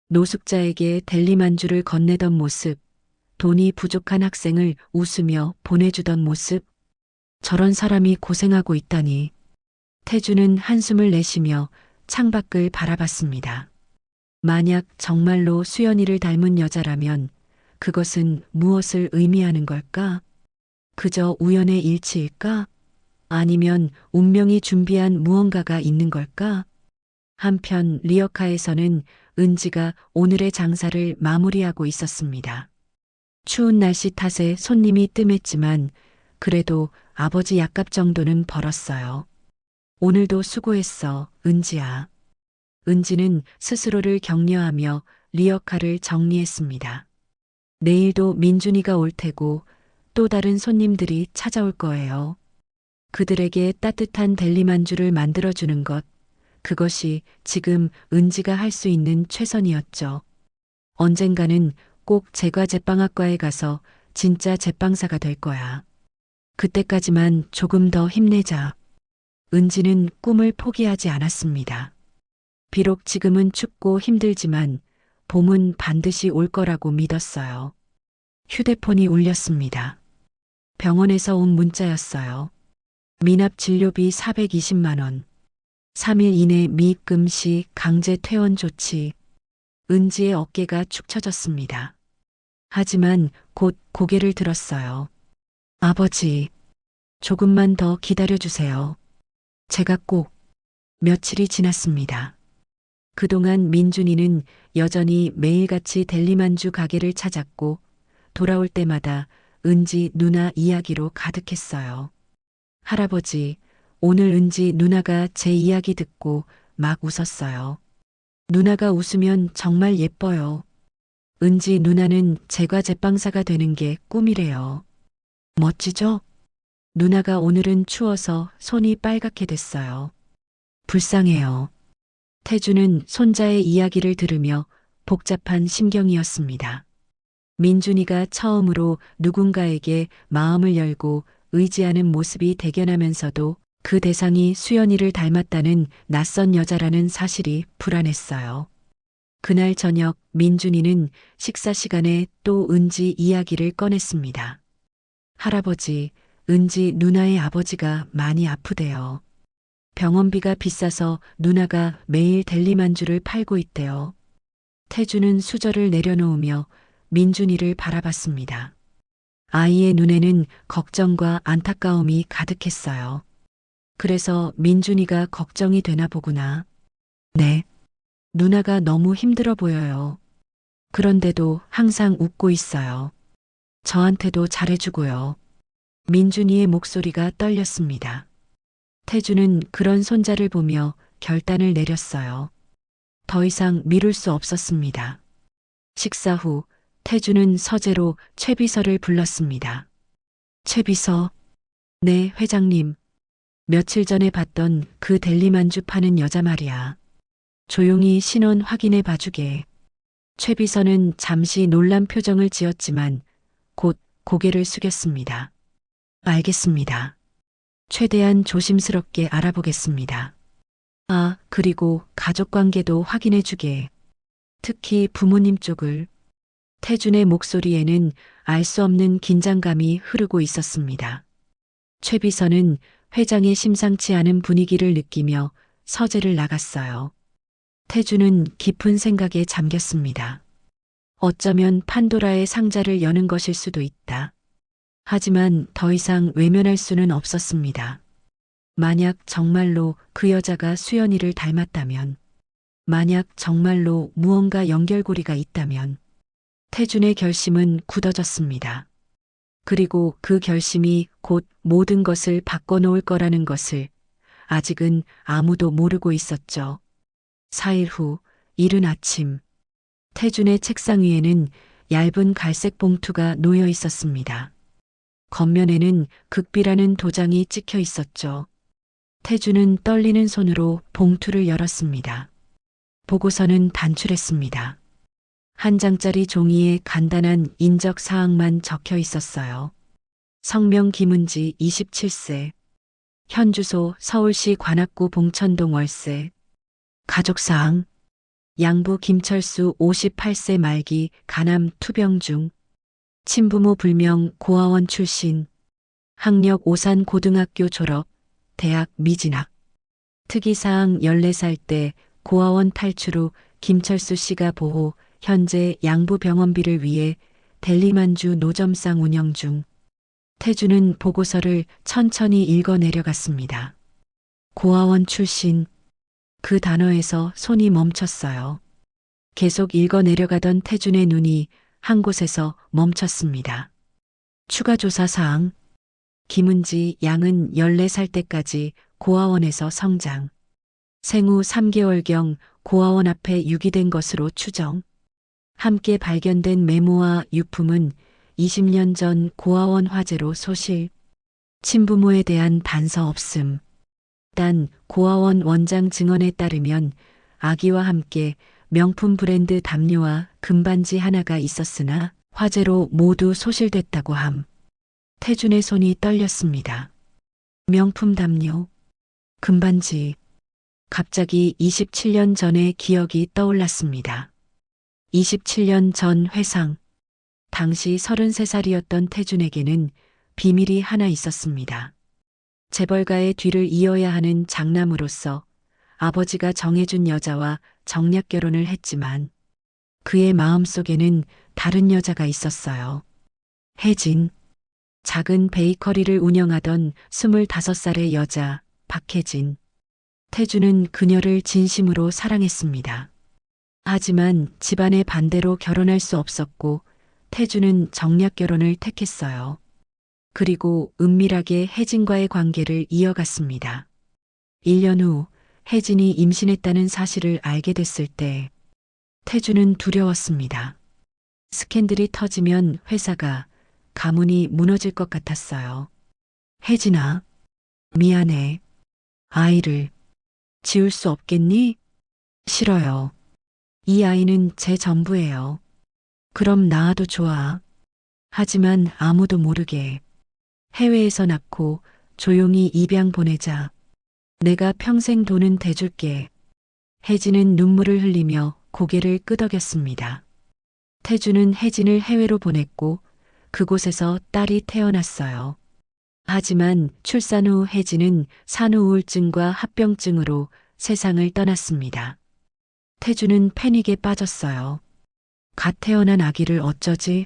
노숙자에게 델리만주를 건네던 모습, 돈이 부족한 학생을 웃으며 보내주던 모습, 저런 사람이 고생하고 있다니. 태주는 한숨을 내쉬며 창밖을 바라봤습니다. 만약 정말로 수연이를 닮은 여자라면 그것은 무엇을 의미하는 걸까? 그저 우연의 일치일까? 아니면 운명이 준비한 무언가가 있는 걸까? 한편 리어카에서는 은지가 오늘의 장사를 마무리하고 있었습니다. 추운 날씨 탓에 손님이 뜸했지만 그래도 아버지 약값 정도는 벌었어요. 오늘도 수고했어, 은지야. 은지는 스스로를 격려하며 리어카를 정리했습니다. 내일도 민준이가 올 테고 또 다른 손님들이 찾아올 거예요. 그들에게 따뜻한 델리만주를 만들어주는 것, 그것이 지금 은지가 할 수 있는 최선이었죠. 언젠가는 꼭 제과제빵학과에 가서 진짜 제빵사가 될 거야. 그때까지만 조금 더 힘내자. 은지는 꿈을 포기하지 않았습니다. 비록 지금은 춥고 힘들지만 봄은 반드시 올 거라고 믿었어요. 휴대폰이 울렸습니다. 병원에서 온 문자였어요. 미납 진료비 420만 원. 3일 이내 미입금 시 강제 퇴원 조치. 은지의 어깨가 축 처졌습니다. 하지만 곧 고개를 들었어요. 아버지, 조금만 더 기다려주세요. 제가 꼭. 며칠이 지났습니다. 그동안 민준이는 여전히 매일같이 델리만주 가게를 찾았고 돌아올 때마다 은지 누나 이야기로 가득했어요. 할아버지, 오늘 은지 누나가 제 이야기 듣고 막 웃었어요. 누나가 웃으면 정말 예뻐요. 은지 누나는 제과 제빵사가 되는 게 꿈이래요. 멋지죠? 누나가 오늘은 추워서 손이 빨갛게 됐어요. 불쌍해요. 태주는 손자의 이야기를 들으며 복잡한 심경이었습니다. 민준이가 처음으로 누군가에게 마음을 열고 의지하는 모습이 대견하면서도 그 대상이 수연이를 닮았다는 낯선 여자라는 사실이 불안했어요. 그날 저녁 민준이는 식사 시간에 또 은지 이야기를 꺼냈습니다. 할아버지, 은지 누나의 아버지가 많이 아프대요. 병원비가 비싸서 누나가 매일 델리만주를 팔고 있대요. 태주는 수저를 내려놓으며 민준이를 바라봤습니다. 아이의 눈에는 걱정과 안타까움이 가득했어요. 그래서 민준이가 걱정이 되나 보구나. 네. 누나가 너무 힘들어 보여요. 그런데도 항상 웃고 있어요. 저한테도 잘해주고요. 민준이의 목소리가 떨렸습니다. 태주는 그런 손자를 보며 결단을 내렸어요. 더 이상 미룰 수 없었습니다. 식사 후 태주는 서재로 최비서를 불렀습니다. 최비서. 네, 회장님. 며칠 전에 봤던 그 델리만주 파는 여자 말이야. 조용히 신원 확인해 봐주게. 최비서는 잠시 놀란 표정을 지었지만 곧 고개를 숙였습니다. 알겠습니다. 최대한 조심스럽게 알아보겠습니다. 아, 그리고 가족 관계도 확인해 주게. 특히 부모님 쪽을. 태준의 목소리에는 알 수 없는 긴장감이 흐르고 있었습니다. 최 비서는 회장의 심상치 않은 분위기를 느끼며 서재를 나갔어요. 태준은 깊은 생각에 잠겼습니다. 어쩌면 판도라의 상자를 여는 것일 수도 있다. 하지만 더 이상 외면할 수는 없었습니다. 만약 정말로 그 여자가 수연이를 닮았다면, 만약 정말로 무언가 연결고리가 있다면, 태준의 결심은 굳어졌습니다. 그리고 그 결심이 곧 모든 것을 바꿔놓을 거라는 것을 아직은 아무도 모르고 있었죠. 4일 후, 이른 아침, 태준의 책상 위에는 얇은 갈색 봉투가 놓여 있었습니다. 겉면에는 극비라는 도장이 찍혀 있었죠. 태준은 떨리는 손으로 봉투를 열었습니다. 보고서는 단출했습니다. 한 장짜리 종이에 간단한 인적 사항만 적혀 있었어요. 성명 김은지 27세. 현 주소 서울시 관악구 봉천동 월세. 가족사항. 양부 김철수 58세 말기 간암 투병 중. 친부모 불명 고아원 출신. 학력 오산 고등학교 졸업. 대학 미진학. 특이사항 14살 때 고아원 탈출 후 김철수 씨가 보호, 현재 양부 병원비를 위해 델리만주 노점상 운영 중. 태주는 보고서를 천천히 읽어 내려갔습니다. 고아원 출신. 그 단어에서 손이 멈췄어요. 계속 읽어 내려가던 태준의 눈이 한 곳에서 멈췄습니다. 추가 조사 사항. 김은지 양은 14살 때까지 고아원에서 성장. 생후 3개월경 고아원 앞에 유기된 것으로 추정. 함께 발견된 메모와 유품은 20년 전 고아원 화재로 소실. 친부모에 대한 단서 없음. 단 고아원 원장 증언에 따르면 아기와 함께 명품 브랜드 담요와 금반지 하나가 있었으나 화재로 모두 소실됐다고 함. 태준의 손이 떨렸습니다. 명품 담요, 금반지. 갑자기 27년 전의 기억이 떠올랐습니다. 27년 전 회상. 당시 33살이었던 태준에게는 비밀이 하나 있었습니다. 재벌가의 뒤를 이어야 하는 장남으로서 아버지가 정해준 여자와 정략 결혼을 했지만 그의 마음속에는 다른 여자가 있었어요. 혜진. 작은 베이커리를 운영하던 25살의 여자 박혜진. 태준은 그녀를 진심으로 사랑했습니다. 하지만 집안의 반대로 결혼할 수 없었고 태준은 정략 결혼을 택했어요. 그리고 은밀하게 혜진과의 관계를 이어갔습니다. 1년 후 혜진이 임신했다는 사실을 알게 됐을 때 태주는 두려웠습니다. 스캔들이 터지면 회사가 가문이 무너질 것 같았어요. 혜진아, 미안해. 아이를 지울 수 없겠니? 싫어요. 이 아이는 제 전부예요. 그럼 낳아도 좋아. 하지만 아무도 모르게 해외에서 낳고 조용히 입양 보내자. 내가 평생 돈은 대줄게. 혜진은 눈물을 흘리며 고개를 끄덕였습니다. 태주는 혜진을 해외로 보냈고 그곳에서 딸이 태어났어요. 하지만 출산 후 혜진은 산후우울증과 합병증으로 세상을 떠났습니다. 태주는 패닉에 빠졌어요. 갓 태어난 아기를 어쩌지?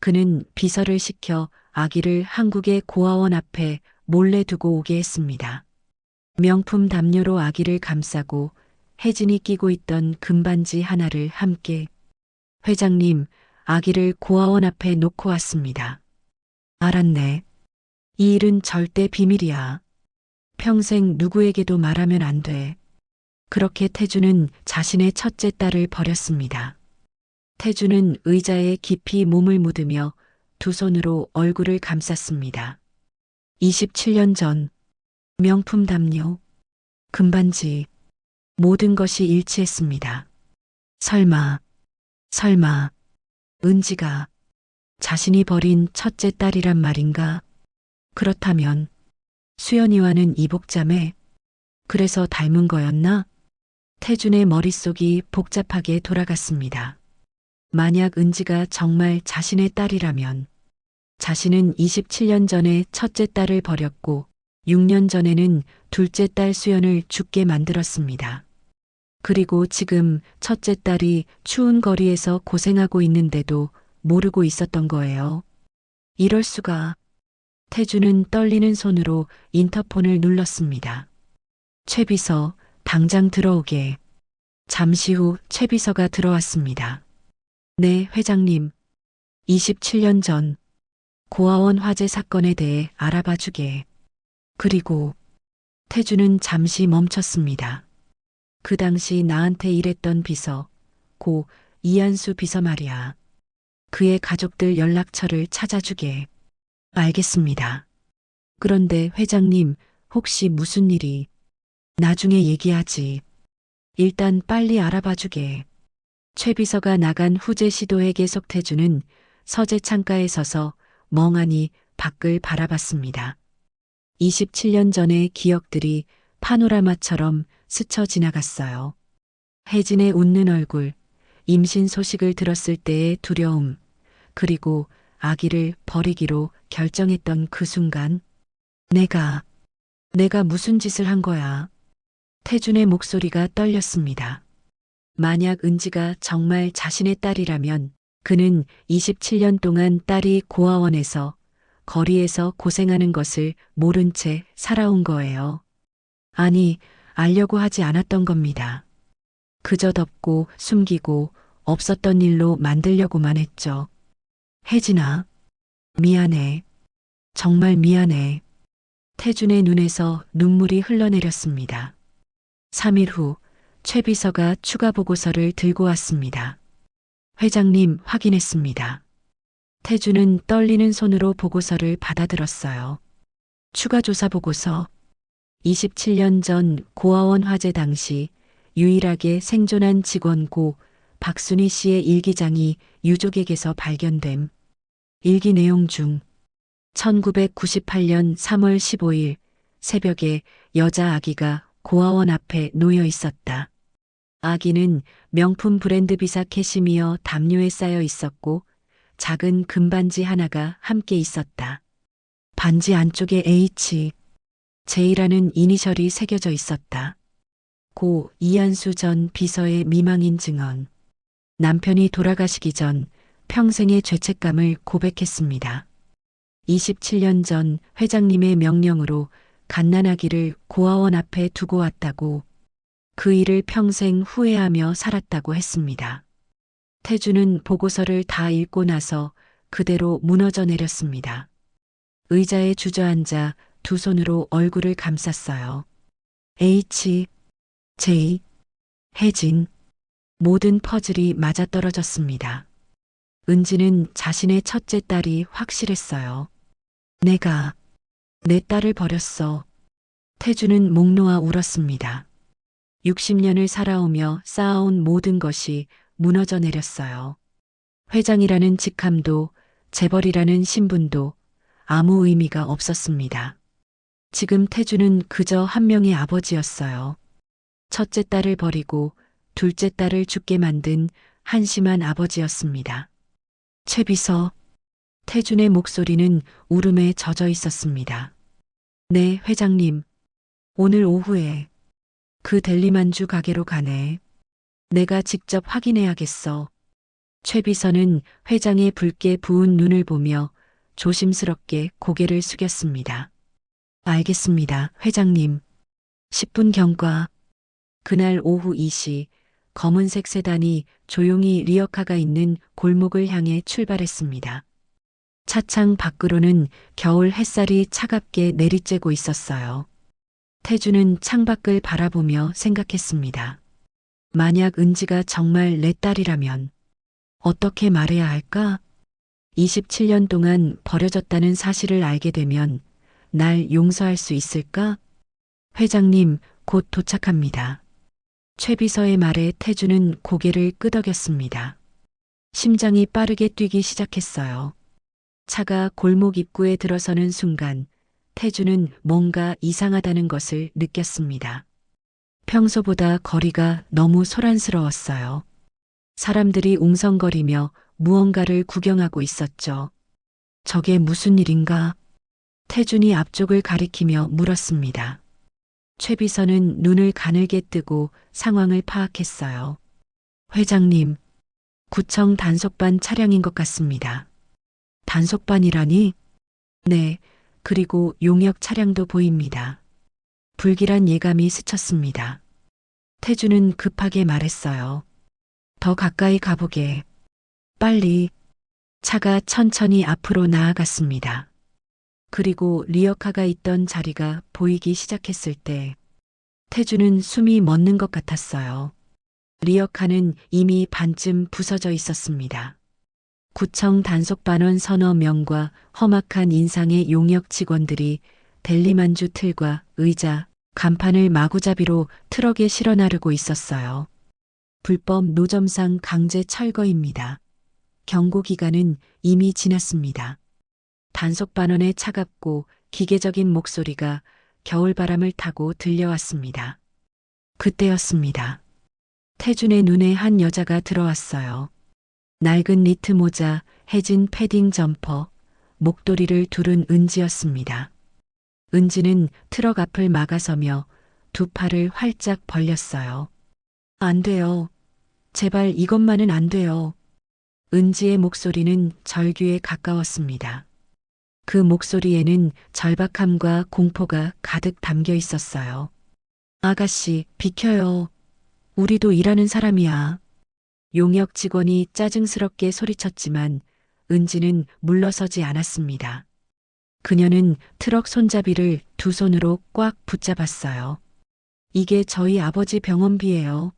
그는 비서를 시켜 아기를 한국의 고아원 앞에 몰래 두고 오게 했습니다. 명품 담요로 아기를 감싸고 혜진이 끼고 있던 금반지 하나를 함께 회장님, 아기를 고아원 앞에 놓고 왔습니다. 알았네. 이 일은 절대 비밀이야. 평생 누구에게도 말하면 안 돼. 그렇게 태주는 자신의 첫째 딸을 버렸습니다. 태주는 의자에 깊이 몸을 묻으며 두 손으로 얼굴을 감쌌습니다. 27년 전, 명품 담요, 금반지, 모든 것이 일치했습니다. 설마, 은지가 자신이 버린 첫째 딸이란 말인가? 그렇다면 수연이와는 이복자매, 그래서 닮은 거였나? 태준의 머릿속이 복잡하게 돌아갔습니다. 만약 은지가 정말 자신의 딸이라면 자신은 27년 전에 첫째 딸을 버렸고 6년 전에는 둘째 딸 수연을 죽게 만들었습니다. 그리고 지금 첫째 딸이 추운 거리에서 고생하고 있는데도 모르고 있었던 거예요. 이럴 수가. 태주는 떨리는 손으로 인터폰을 눌렀습니다. 최 비서, 당장 들어오게. 잠시 후 최 비서가 들어왔습니다. 네, 회장님. 27년 전 고아원 화재 사건에 대해 알아봐 주게. 그리고 태주는 잠시 멈췄습니다. 그 당시 나한테 일했던 비서, 고 이한수 비서 말이야. 그의 가족들 연락처를 찾아주게. 알겠습니다. 그런데 회장님, 혹시 무슨 일이? 나중에 얘기하지. 일단 빨리 알아봐 주게. 최 비서가 나간 후제 시도에 계속 태주는 서재 창가에 서서 멍하니 밖을 바라봤습니다. 27년 전의 기억들이 파노라마처럼 스쳐 지나갔어요. 혜진의 웃는 얼굴, 임신 소식을 들었을 때의 두려움, 그리고 아기를 버리기로 결정했던 그 순간, 내가 무슨 짓을 한 거야? 태준의 목소리가 떨렸습니다. 만약 은지가 정말 자신의 딸이라면 그는 27년 동안 딸이 고아원에서 거리에서 고생하는 것을 모른 채 살아온 거예요. 아니, 알려고 하지 않았던 겁니다. 그저 덮고 숨기고 없었던 일로 만들려고만 했죠. 혜진아, 미안해. 정말 미안해. 태준의 눈에서 눈물이 흘러내렸습니다. 3일 후 최 비서가 추가 보고서를 들고 왔습니다. 회장님, 확인했습니다. 태준은 떨리는 손으로 보고서를 받아들었어요. 추가 조사 보고서. 27년 전 고아원 화재 당시 유일하게 생존한 직원 고 박순희 씨의 일기장이 유족에게서 발견됨. 일기 내용 중 1998년 3월 15일 새벽에 여자 아기가 고아원 앞에 놓여 있었다. 아기는 명품 브랜드 비사 캐시미어 담요에 쌓여 있었고 작은 금반지 하나가 함께 있었다. 반지 안쪽에 H, J라는 이니셜이 새겨져 있었다. 고 이한수 전 비서의 미망인 증언. 남편이 돌아가시기 전 평생의 죄책감을 고백했습니다. 27년 전 회장님의 명령으로 갓난아기를 고아원 앞에 두고 왔다고, 그 일을 평생 후회하며 살았다고 했습니다. 태주는 보고서를 다 읽고 나서 그대로 무너져 내렸습니다. 의자에 주저앉아 두 손으로 얼굴을 감쌌어요. H, J, 혜진. 모든 퍼즐이 맞아떨어졌습니다. 은지는 자신의 첫째 딸이 확실했어요. 내가 내 딸을 버렸어. 태주는 목 놓아 울었습니다. 60년을 살아오며 쌓아온 모든 것이 무너져 내렸어요. 회장이라는 직함도 재벌이라는 신분도 아무 의미가 없었습니다. 지금 태주는 그저 한 명의 아버지였어요. 첫째 딸을 버리고 둘째 딸을 죽게 만든 한심한 아버지였습니다. 최비서. 태준의 목소리는 울음에 젖어 있었습니다. 네, 회장님. 오늘 오후에 그 델리만주 가게로 가네. 내가 직접 확인해야겠어. 최비서는 회장의 붉게 부은 눈을 보며 조심스럽게 고개를 숙였습니다. 알겠습니다, 회장님. 10분 경과. 그날 오후 2시 검은색 세단이 조용히 리어카가 있는 골목을 향해 출발했습니다. 차창 밖으로는 겨울 햇살이 차갑게 내리쬐고 있었어요. 태주는 창밖을 바라보며 생각했습니다. 만약 은지가 정말 내 딸이라면 어떻게 말해야 할까? 27년 동안 버려졌다는 사실을 알게 되면 날 용서할 수 있을까? 회장님, 곧 도착합니다. 최비서의 말에 태주는 고개를 끄덕였습니다. 심장이 빠르게 뛰기 시작했어요. 차가 골목 입구에 들어서는 순간 태주는 뭔가 이상하다는 것을 느꼈습니다. 평소보다 거리가 너무 소란스러웠어요. 사람들이 웅성거리며 무언가를 구경하고 있었죠. 저게 무슨 일인가? 태준이 앞쪽을 가리키며 물었습니다. 최비서는 눈을 가늘게 뜨고 상황을 파악했어요. 회장님, 구청 단속반 차량인 것 같습니다. 단속반이라니? 네, 그리고 용역 차량도 보입니다. 불길한 예감이 스쳤습니다. 태주는 급하게 말했어요. 더 가까이 가보게. 빨리. 차가 천천히 앞으로 나아갔습니다. 그리고 리어카가 있던 자리가 보이기 시작했을 때 태주는 숨이 멎는 것 같았어요. 리어카는 이미 반쯤 부서져 있었습니다. 구청 단속반원 서너 명과 험악한 인상의 용역 직원들이 델리만주 틀과 의자, 간판을 마구잡이로 트럭에 실어 나르고 있었어요. 불법 노점상 강제 철거입니다. 경고 기간은 이미 지났습니다. 단속반원의 차갑고 기계적인 목소리가 겨울바람을 타고 들려왔습니다. 그때였습니다. 태준의 눈에 한 여자가 들어왔어요. 낡은 니트 모자, 해진 패딩 점퍼, 목도리를 두른 은지였습니다. 은지는 트럭 앞을 막아서며 두 팔을 활짝 벌렸어요. 안 돼요. 제발 이것만은 안 돼요. 은지의 목소리는 절규에 가까웠습니다. 그 목소리에는 절박함과 공포가 가득 담겨 있었어요. 아가씨, 비켜요. 우리도 일하는 사람이야. 용역 직원이 짜증스럽게 소리쳤지만 은지는 물러서지 않았습니다. 그녀는 트럭 손잡이를 두 손으로 꽉 붙잡았어요. 이게 저희 아버지 병원비예요.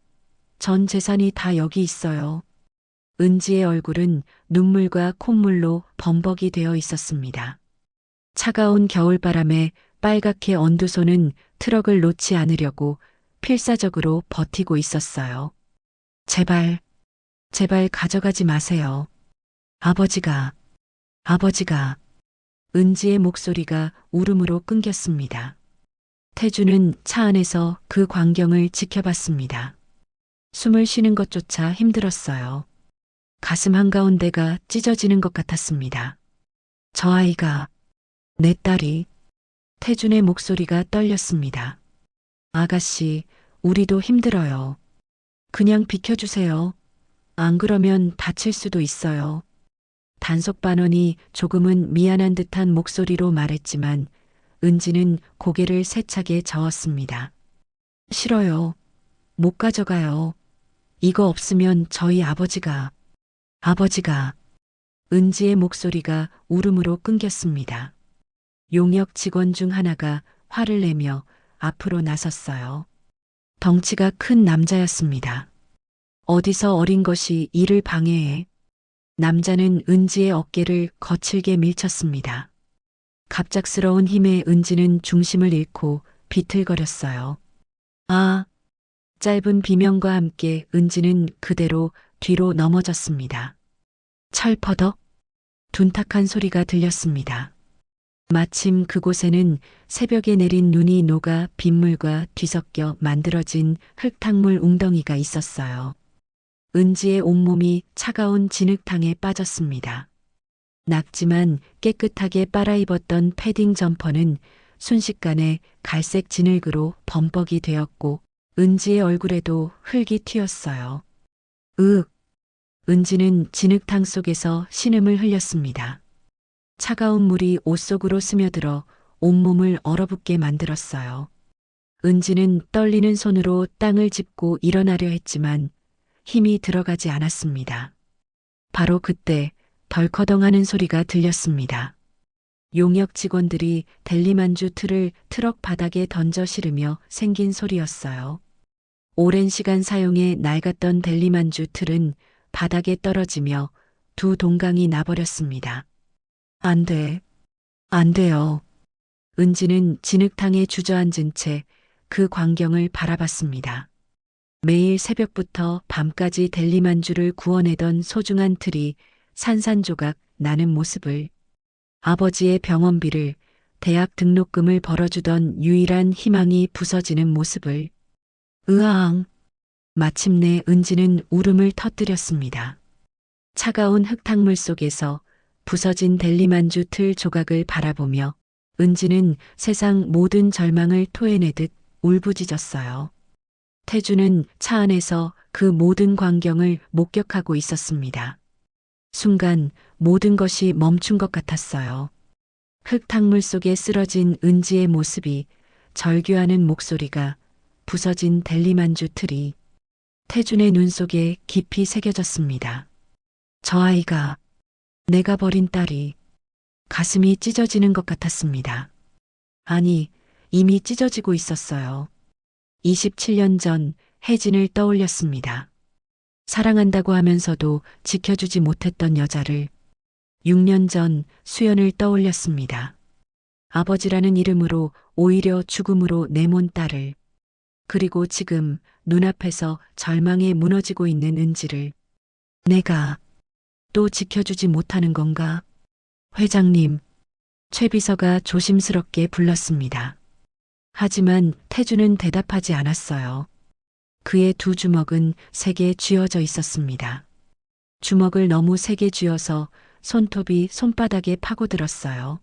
전 재산이 다 여기 있어요. 은지의 얼굴은 눈물과 콧물로 범벅이 되어 있었습니다. 차가운 겨울바람에 빨갛게 언두 손은 트럭을 놓지 않으려고 필사적으로 버티고 있었어요. 제발, 제발 가져가지 마세요. 아버지가. 은지의 목소리가 울음으로 끊겼습니다. 태주는 차 안에서 그 광경을 지켜봤습니다. 숨을 쉬는 것조차 힘들었어요. 가슴 한가운데가 찢어지는 것 같았습니다. 저 아이가, 내 딸이. 태준의 목소리가 떨렸습니다. 아가씨, 우리도 힘들어요. 그냥 비켜주세요. 안 그러면 다칠 수도 있어요. 단속반원이 조금은 미안한 듯한 목소리로 말했지만 은지는 고개를 세차게 저었습니다. 싫어요. 못 가져가요. 이거 없으면 저희 아버지가. 은지의 목소리가 울음으로 끊겼습니다. 용역 직원 중 하나가 화를 내며 앞으로 나섰어요. 덩치가 큰 남자였습니다. 어디서 어린 것이 이를 방해해. 남자는 은지의 어깨를 거칠게 밀쳤습니다. 갑작스러운 힘에 은지는 중심을 잃고 비틀거렸어요. 아, 짧은 비명과 함께 은지는 그대로 뒤로 넘어졌습니다. 철퍼덕, 둔탁한 소리가 들렸습니다. 마침 그곳에는 새벽에 내린 눈이 녹아 빗물과 뒤섞여 만들어진 흙탕물 웅덩이가 있었어요. 은지의 온몸이 차가운 진흙탕에 빠졌습니다. 낙지만 깨끗하게 빨아입었던 패딩 점퍼는 순식간에 갈색 진흙으로 범벅이 되었고 은지의 얼굴에도 흙이 튀었어요. 으윽! 은지는 진흙탕 속에서 신음을 흘렸습니다. 차가운 물이 옷 속으로 스며들어 온몸을 얼어붙게 만들었어요. 은지는 떨리는 손으로 땅을 짚고 일어나려 했지만 힘이 들어가지 않았습니다. 바로 그때 덜커덩하는 소리가 들렸습니다. 용역 직원들이 델리만주 틀을 트럭 바닥에 던져 실으며 생긴 소리였어요. 오랜 시간 사용해 낡았던 델리만주 틀은 바닥에 떨어지며 두 동강이 나버렸습니다. 안 돼. 안 돼요. 은지는 진흙탕에 주저앉은 채 그 광경을 바라봤습니다. 매일 새벽부터 밤까지 델리만주를 구워내던 소중한 틀이 산산조각 나는 모습을, 아버지의 병원비를, 대학 등록금을 벌어주던 유일한 희망이 부서지는 모습을, 으앙! 마침내 은지는 울음을 터뜨렸습니다. 차가운 흙탕물 속에서 부서진 델리만주 틀 조각을 바라보며 은지는 세상 모든 절망을 토해내듯 울부짖었어요. 태주는 차 안에서 그 모든 광경을 목격하고 있었습니다. 순간 모든 것이 멈춘 것 같았어요. 흙탕물 속에 쓰러진 은지의 모습이, 절규하는 목소리가, 부서진 델리만주 틀이 태준의 눈 속에 깊이 새겨졌습니다. 저 아이가, 내가 버린 딸이, 가슴이 찢어지는 것 같았습니다. 아니, 이미 찢어지고 있었어요. 27년 전 혜진을 떠올렸습니다. 사랑한다고 하면서도 지켜주지 못했던 여자를. 6년 전 수연을 떠올렸습니다. 아버지라는 이름으로 오히려 죽음으로 내몬 딸을. 그리고 지금 눈앞에서 절망에 무너지고 있는 은지를. 내가 또 지켜주지 못하는 건가? 회장님, 최 비서가 조심스럽게 불렀습니다. 하지만 태주는 대답하지 않았어요. 그의 두 주먹은 세게 쥐어져 있었습니다. 주먹을 너무 세게 쥐어서 손톱이 손바닥에 파고들었어요.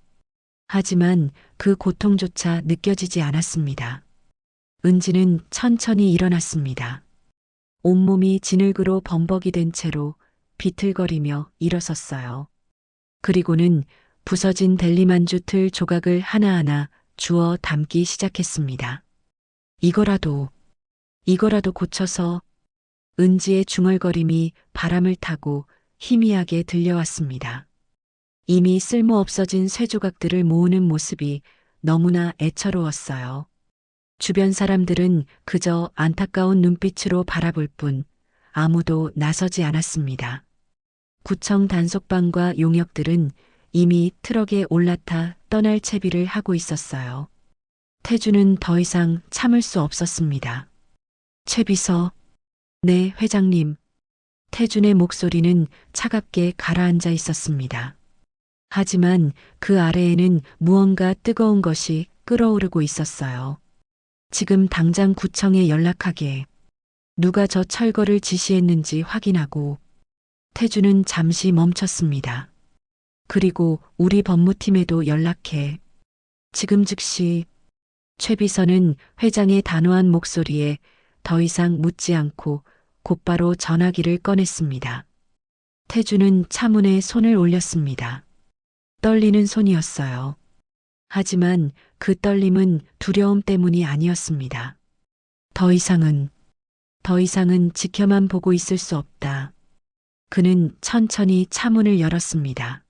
하지만 그 고통조차 느껴지지 않았습니다. 은지는 천천히 일어났습니다. 온몸이 진흙으로 범벅이 된 채로 비틀거리며 일어섰어요. 그리고는 부서진 델리만주 틀 조각을 하나하나 주워 담기 시작했습니다. 이거라도 고쳐서. 은지의 중얼거림이 바람을 타고 희미하게 들려왔습니다. 이미 쓸모 없어진 쇠조각들을 모으는 모습이 너무나 애처로웠어요. 주변 사람들은 그저 안타까운 눈빛으로 바라볼 뿐 아무도 나서지 않았습니다. 구청 단속반과 용역들은 이미 트럭에 올라타 떠날 채비를 하고 있었어요. 태주는 더 이상 참을 수 없었습니다. 최 비서, 네, 회장님. 태준의 목소리는 차갑게 가라앉아 있었습니다. 하지만 그 아래에는 무언가 뜨거운 것이 끓어오르고 있었어요. 지금 당장 구청에 연락하게. 누가 저 철거를 지시했는지 확인하고. 태준은 잠시 멈췄습니다. 그리고 우리 법무팀에도 연락해. 지금 즉시. 최 비서는 회장의 단호한 목소리에 더 이상 묻지 않고 곧바로 전화기를 꺼냈습니다. 태주는 차문에 손을 올렸습니다. 떨리는 손이었어요. 하지만 그 떨림은 두려움 때문이 아니었습니다. 더 이상은 지켜만 보고 있을 수 없다. 그는 천천히 차문을 열었습니다.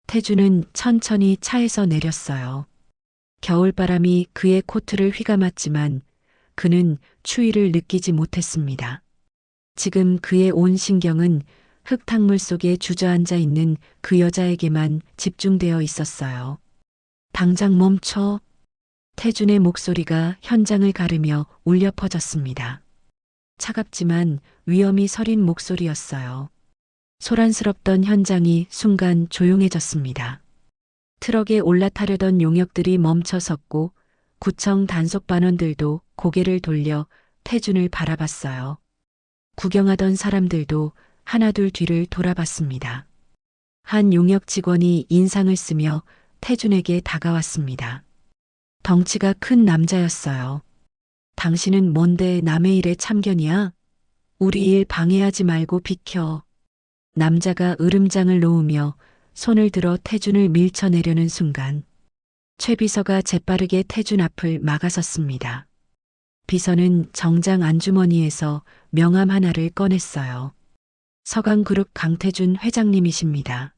태주는 천천히 차에서 내렸어요. 겨울바람이 그의 코트를 휘감았지만 그는 추위를 느끼지 못했습니다. 지금 그의 온 신경은 흙탕물 속에 주저앉아 있는 그 여자에게만 집중되어 있었어요. 당장 멈춰. 태준의 목소리가 현장을 가르며 울려 퍼졌습니다. 차갑지만 위험이 서린 목소리였어요. 소란스럽던 현장이 순간 조용해졌습니다. 트럭에 올라타려던 용역들이 멈춰 섰고 구청 단속반원들도 고개를 돌려 태준을 바라봤어요. 구경하던 사람들도 하나둘 뒤를 돌아봤습니다. 한 용역 직원이 인상을 쓰며 태준에게 다가왔습니다. 덩치가 큰 남자였어요. 당신은 뭔데 남의 일에 참견이야? 우리 일 방해하지 말고 비켜. 남자가 으름장을 놓으며 손을 들어 태준을 밀쳐내려는 순간 최 비서가 재빠르게 태준 앞을 막아섰습니다. 비서는 정장 안주머니에서 명함 하나를 꺼냈어요. 서강그룹 강태준 회장님이십니다.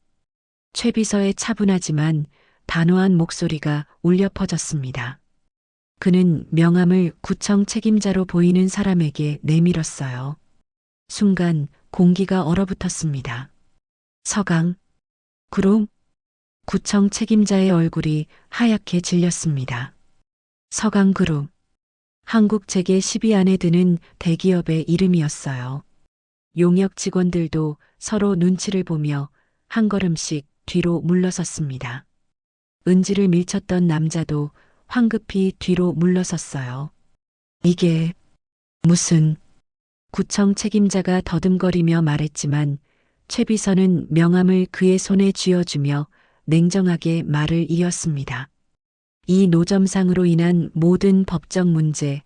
최 비서의 차분하지만 단호한 목소리가 울려 퍼졌습니다. 그는 명함을 구청 책임자로 보이는 사람에게 내밀었어요. 순간 공기가 얼어붙었습니다. 서강 그룹 구청 책임자의 얼굴이 하얗게 질렸습니다. 서강그룹 한국 재계 10위 안에 드는 대기업의 이름이었어요. 용역 직원들도 서로 눈치를 보며 한 걸음씩 뒤로 물러섰습니다. 은지를 밀쳤던 남자도 황급히 뒤로 물러섰어요. 이게 무슨... 구청 책임자가 더듬거리며 말했지만 최 비서는 명함을 그의 손에 쥐어주며 냉정하게 말을 이었습니다. 이 노점상으로 인한 모든 법적 문제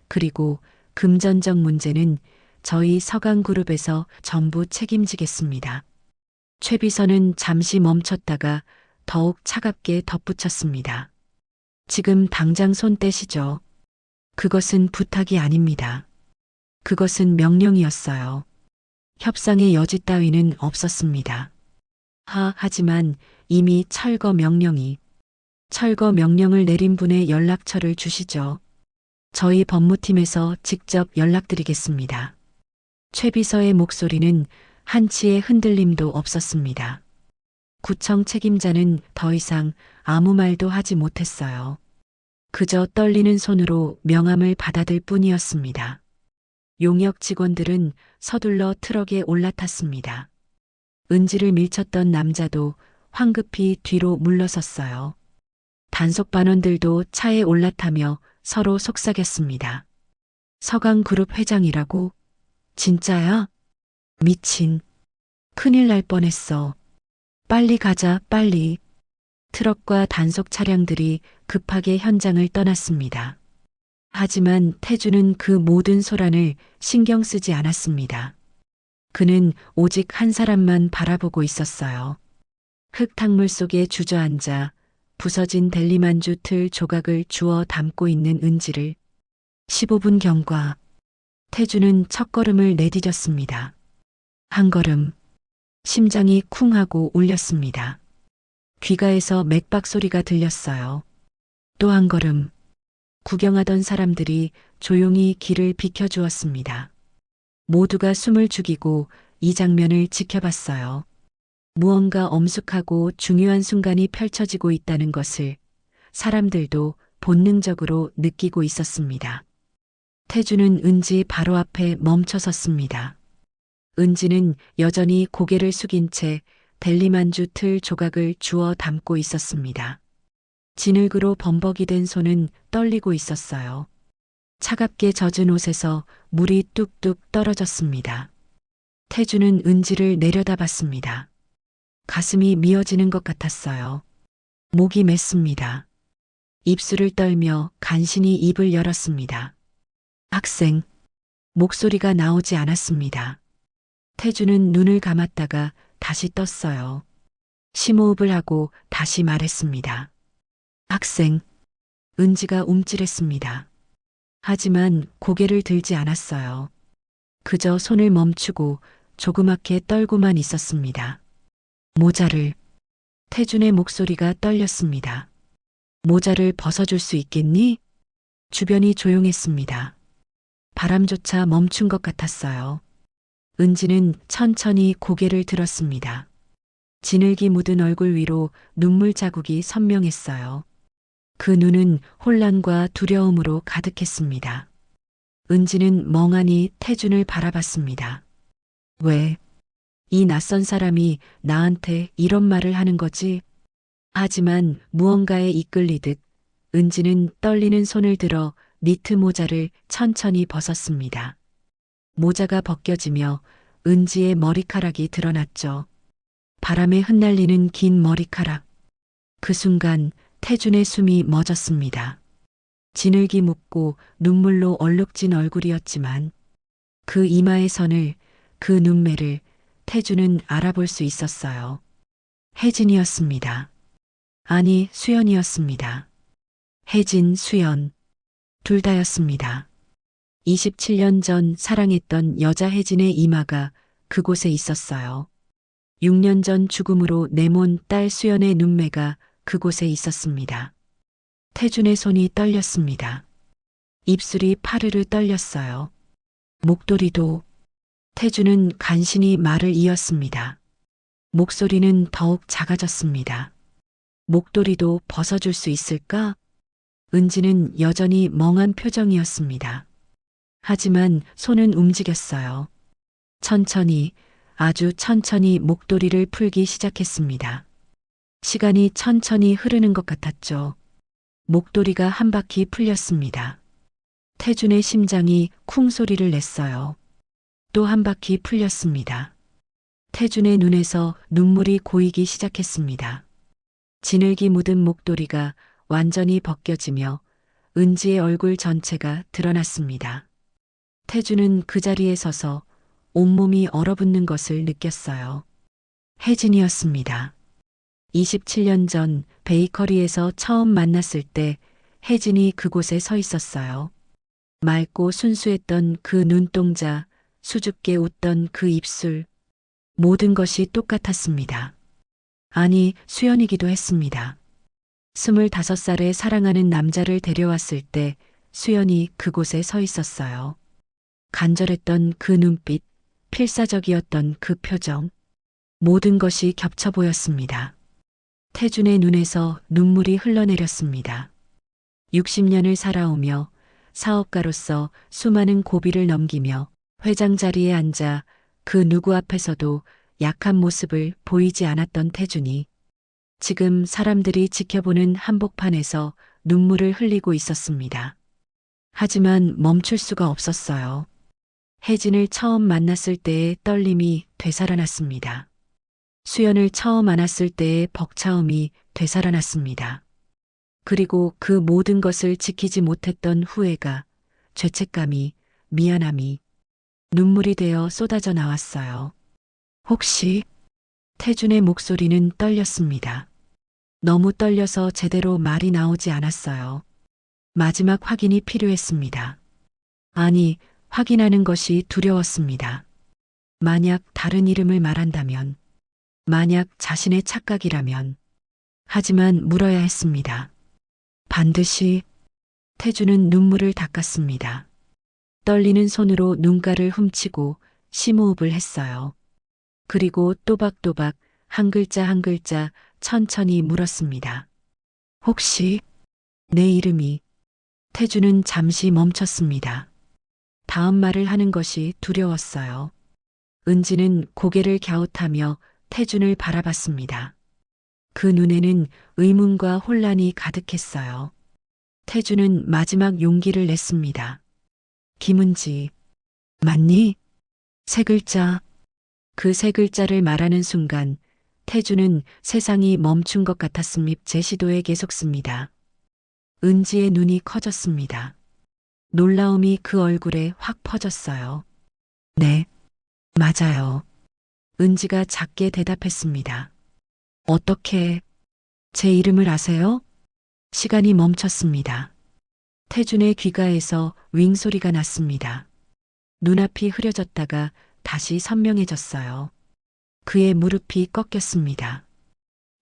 그리고 금전적 문제는 저희 서강그룹에서 전부 책임지겠습니다. 최 비서는 잠시 멈췄다가 더욱 차갑게 덧붙였습니다. 지금 당장 손 떼시죠. 그것은 부탁이 아닙니다. 그것은 명령이었어요. 협상의 여지 따위는 없었습니다. 하지만 이미 철거 명령을 내린 분의 연락처를 주시죠. 저희 법무팀에서 직접 연락드리겠습니다. 최 비서의 목소리는 한치의 흔들림도 없었습니다. 구청 책임자는 더 이상 아무 말도 하지 못했어요. 그저 떨리는 손으로 명함을 받아들 뿐이었습니다. 용역 직원들은 서둘러 트럭에 올라탔습니다. 은지를 밀쳤던 남자도 황급히 뒤로 물러섰어요. 단속반원들도 차에 올라타며 서로 속삭였습니다. 서강그룹 회장이라고? 진짜야? 미친. 큰일 날 뻔했어. 빨리 가자, 빨리. 트럭과 단속 차량들이 급하게 현장을 떠났습니다. 하지만 태준은 그 모든 소란을 신경 쓰지 않았습니다. 그는 오직 한 사람만 바라보고 있었어요. 흙탕물 속에 주저앉아 부서진 델리만주 틀 조각을 주워 담고 있는 은지를. 15분 경과. 태준은 첫걸음을 내디뎠습니다. 한 걸음. 심장이 쿵 하고 울렸습니다. 귀가에서 맥박 소리가 들렸어요. 또 한 걸음. 구경하던 사람들이 조용히 길을 비켜주었습니다. 모두가 숨을 죽이고 이 장면을 지켜봤어요. 무언가 엄숙하고 중요한 순간이 펼쳐지고 있다는 것을 사람들도 본능적으로 느끼고 있었습니다. 태준은 은지 바로 앞에 멈춰 섰습니다. 은지는 여전히 고개를 숙인 채 델리만주 틀 조각을 주워 담고 있었습니다. 진흙으로 범벅이 된 손은 떨리고 있었어요. 차갑게 젖은 옷에서 물이 뚝뚝 떨어졌습니다. 태준은 은지를 내려다봤습니다. 가슴이 미어지는 것 같았어요. 목이 맸습니다. 입술을 떨며 간신히 입을 열었습니다. 학생. 목소리가 나오지 않았습니다. 태준은 눈을 감았다가 다시 떴어요. 심호흡을 하고 다시 말했습니다. 학생. 은지가 움찔했습니다. 하지만 고개를 들지 않았어요. 그저 손을 멈추고 조그맣게 떨고만 있었습니다. 모자를. 태준의 목소리가 떨렸습니다. 모자를 벗어줄 수 있겠니? 주변이 조용했습니다. 바람조차 멈춘 것 같았어요. 은지는 천천히 고개를 들었습니다. 진흙이 묻은 얼굴 위로 눈물 자국이 선명했어요. 그 눈은 혼란과 두려움으로 가득했습니다. 은지는 멍하니 태준을 바라봤습니다. 왜? 이 낯선 사람이 나한테 이런 말을 하는 거지? 하지만 무언가에 이끌리듯 은지는 떨리는 손을 들어 니트 모자를 천천히 벗었습니다. 모자가 벗겨지며 은지의 머리카락이 드러났죠. 바람에 흩날리는 긴 머리카락. 그 순간 태준의 숨이 멎었습니다. 진흙이 묻고 눈물로 얼룩진 얼굴이었지만 그 이마의 선을, 그 눈매를 태준은 알아볼 수 있었어요. 혜진이었습니다. 아니, 수연이었습니다. 혜진, 수연. 둘 다였습니다. 27년 전 사랑했던 여자 혜진의 이마가 그곳에 있었어요. 6년 전 죽음으로 내몬 딸 수연의 눈매가 그곳에 있었습니다. 태준의 손이 떨렸습니다. 입술이 파르르 떨렸어요. 목도리도. 태준은 간신히 말을 이었습니다. 목소리는 더욱 작아졌습니다. 목도리도 벗어줄 수 있을까? 은지는 여전히 멍한 표정이었습니다. 하지만 손은 움직였어요. 천천히, 아주 천천히 목도리를 풀기 시작했습니다. 시간이 천천히 흐르는 것 같았죠. 목도리가 한 바퀴 풀렸습니다. 태준의 심장이 쿵 소리를 냈어요. 또 한 바퀴 풀렸습니다. 태준의 눈에서 눈물이 고이기 시작했습니다. 진흙이 묻은 목도리가 완전히 벗겨지며 은지의 얼굴 전체가 드러났습니다. 태준은 그 자리에 서서 온몸이 얼어붙는 것을 느꼈어요. 혜진이었습니다. 27년 전 베이커리에서 처음 만났을 때 혜진이 그곳에 서 있었어요. 맑고 순수했던 그 눈동자, 수줍게 웃던 그 입술, 모든 것이 똑같았습니다. 아니, 수연이기도 했습니다. 25살에 사랑하는 남자를 데려왔을 때 수연이 그곳에 서 있었어요. 간절했던 그 눈빛, 필사적이었던 그 표정, 모든 것이 겹쳐 보였습니다. 태준의 눈에서 눈물이 흘러내렸습니다. 60년을 살아오며 사업가로서 수많은 고비를 넘기며 회장 자리에 앉아 그 누구 앞에서도 약한 모습을 보이지 않았던 태준이 지금 사람들이 지켜보는 한복판에서 눈물을 흘리고 있었습니다. 하지만 멈출 수가 없었어요. 혜진을 처음 만났을 때의 떨림이 되살아났습니다. 수연을 처음 안았을 때의 벅차움이 되살아났습니다. 그리고 그 모든 것을 지키지 못했던 후회가, 죄책감이, 미안함이, 눈물이 되어 쏟아져 나왔어요. 혹시 태준의 목소리는 떨렸습니다. 너무 떨려서 제대로 말이 나오지 않았어요. 마지막 확인이 필요했습니다. 아니, 확인하는 것이 두려웠습니다. 만약 다른 이름을 말한다면, 만약 자신의 착각이라면, 하지만 물어야 했습니다. 반드시. 태준은 눈물을 닦았습니다. 떨리는 손으로 눈가를 훔치고 심호흡을 했어요. 그리고 또박또박 한 글자 한 글자 천천히 물었습니다. 혹시 내 이름이. 태준은 잠시 멈췄습니다. 다음 말을 하는 것이 두려웠어요. 은지는 고개를 갸웃하며 태준을 바라봤습니다. 그 눈에는 의문과 혼란이 가득했어요. 태준은 마지막 용기를 냈습니다. 김은지, 맞니? 세 글자. 그 세 글자를 말하는 순간 태준은 세상이 멈춘 것 같았음입 제 시도에 계속 씁니다. 은지의 눈이 커졌습니다. 놀라움이 그 얼굴에 확 퍼졌어요. 네, 맞아요. 은지가 작게 대답했습니다. 어떻게 제 이름을 아세요? 시간이 멈췄습니다. 태준의 귀가에서 윙 소리가 났습니다. 눈앞이 흐려졌다가 다시 선명해졌어요. 그의 무릎이 꺾였습니다.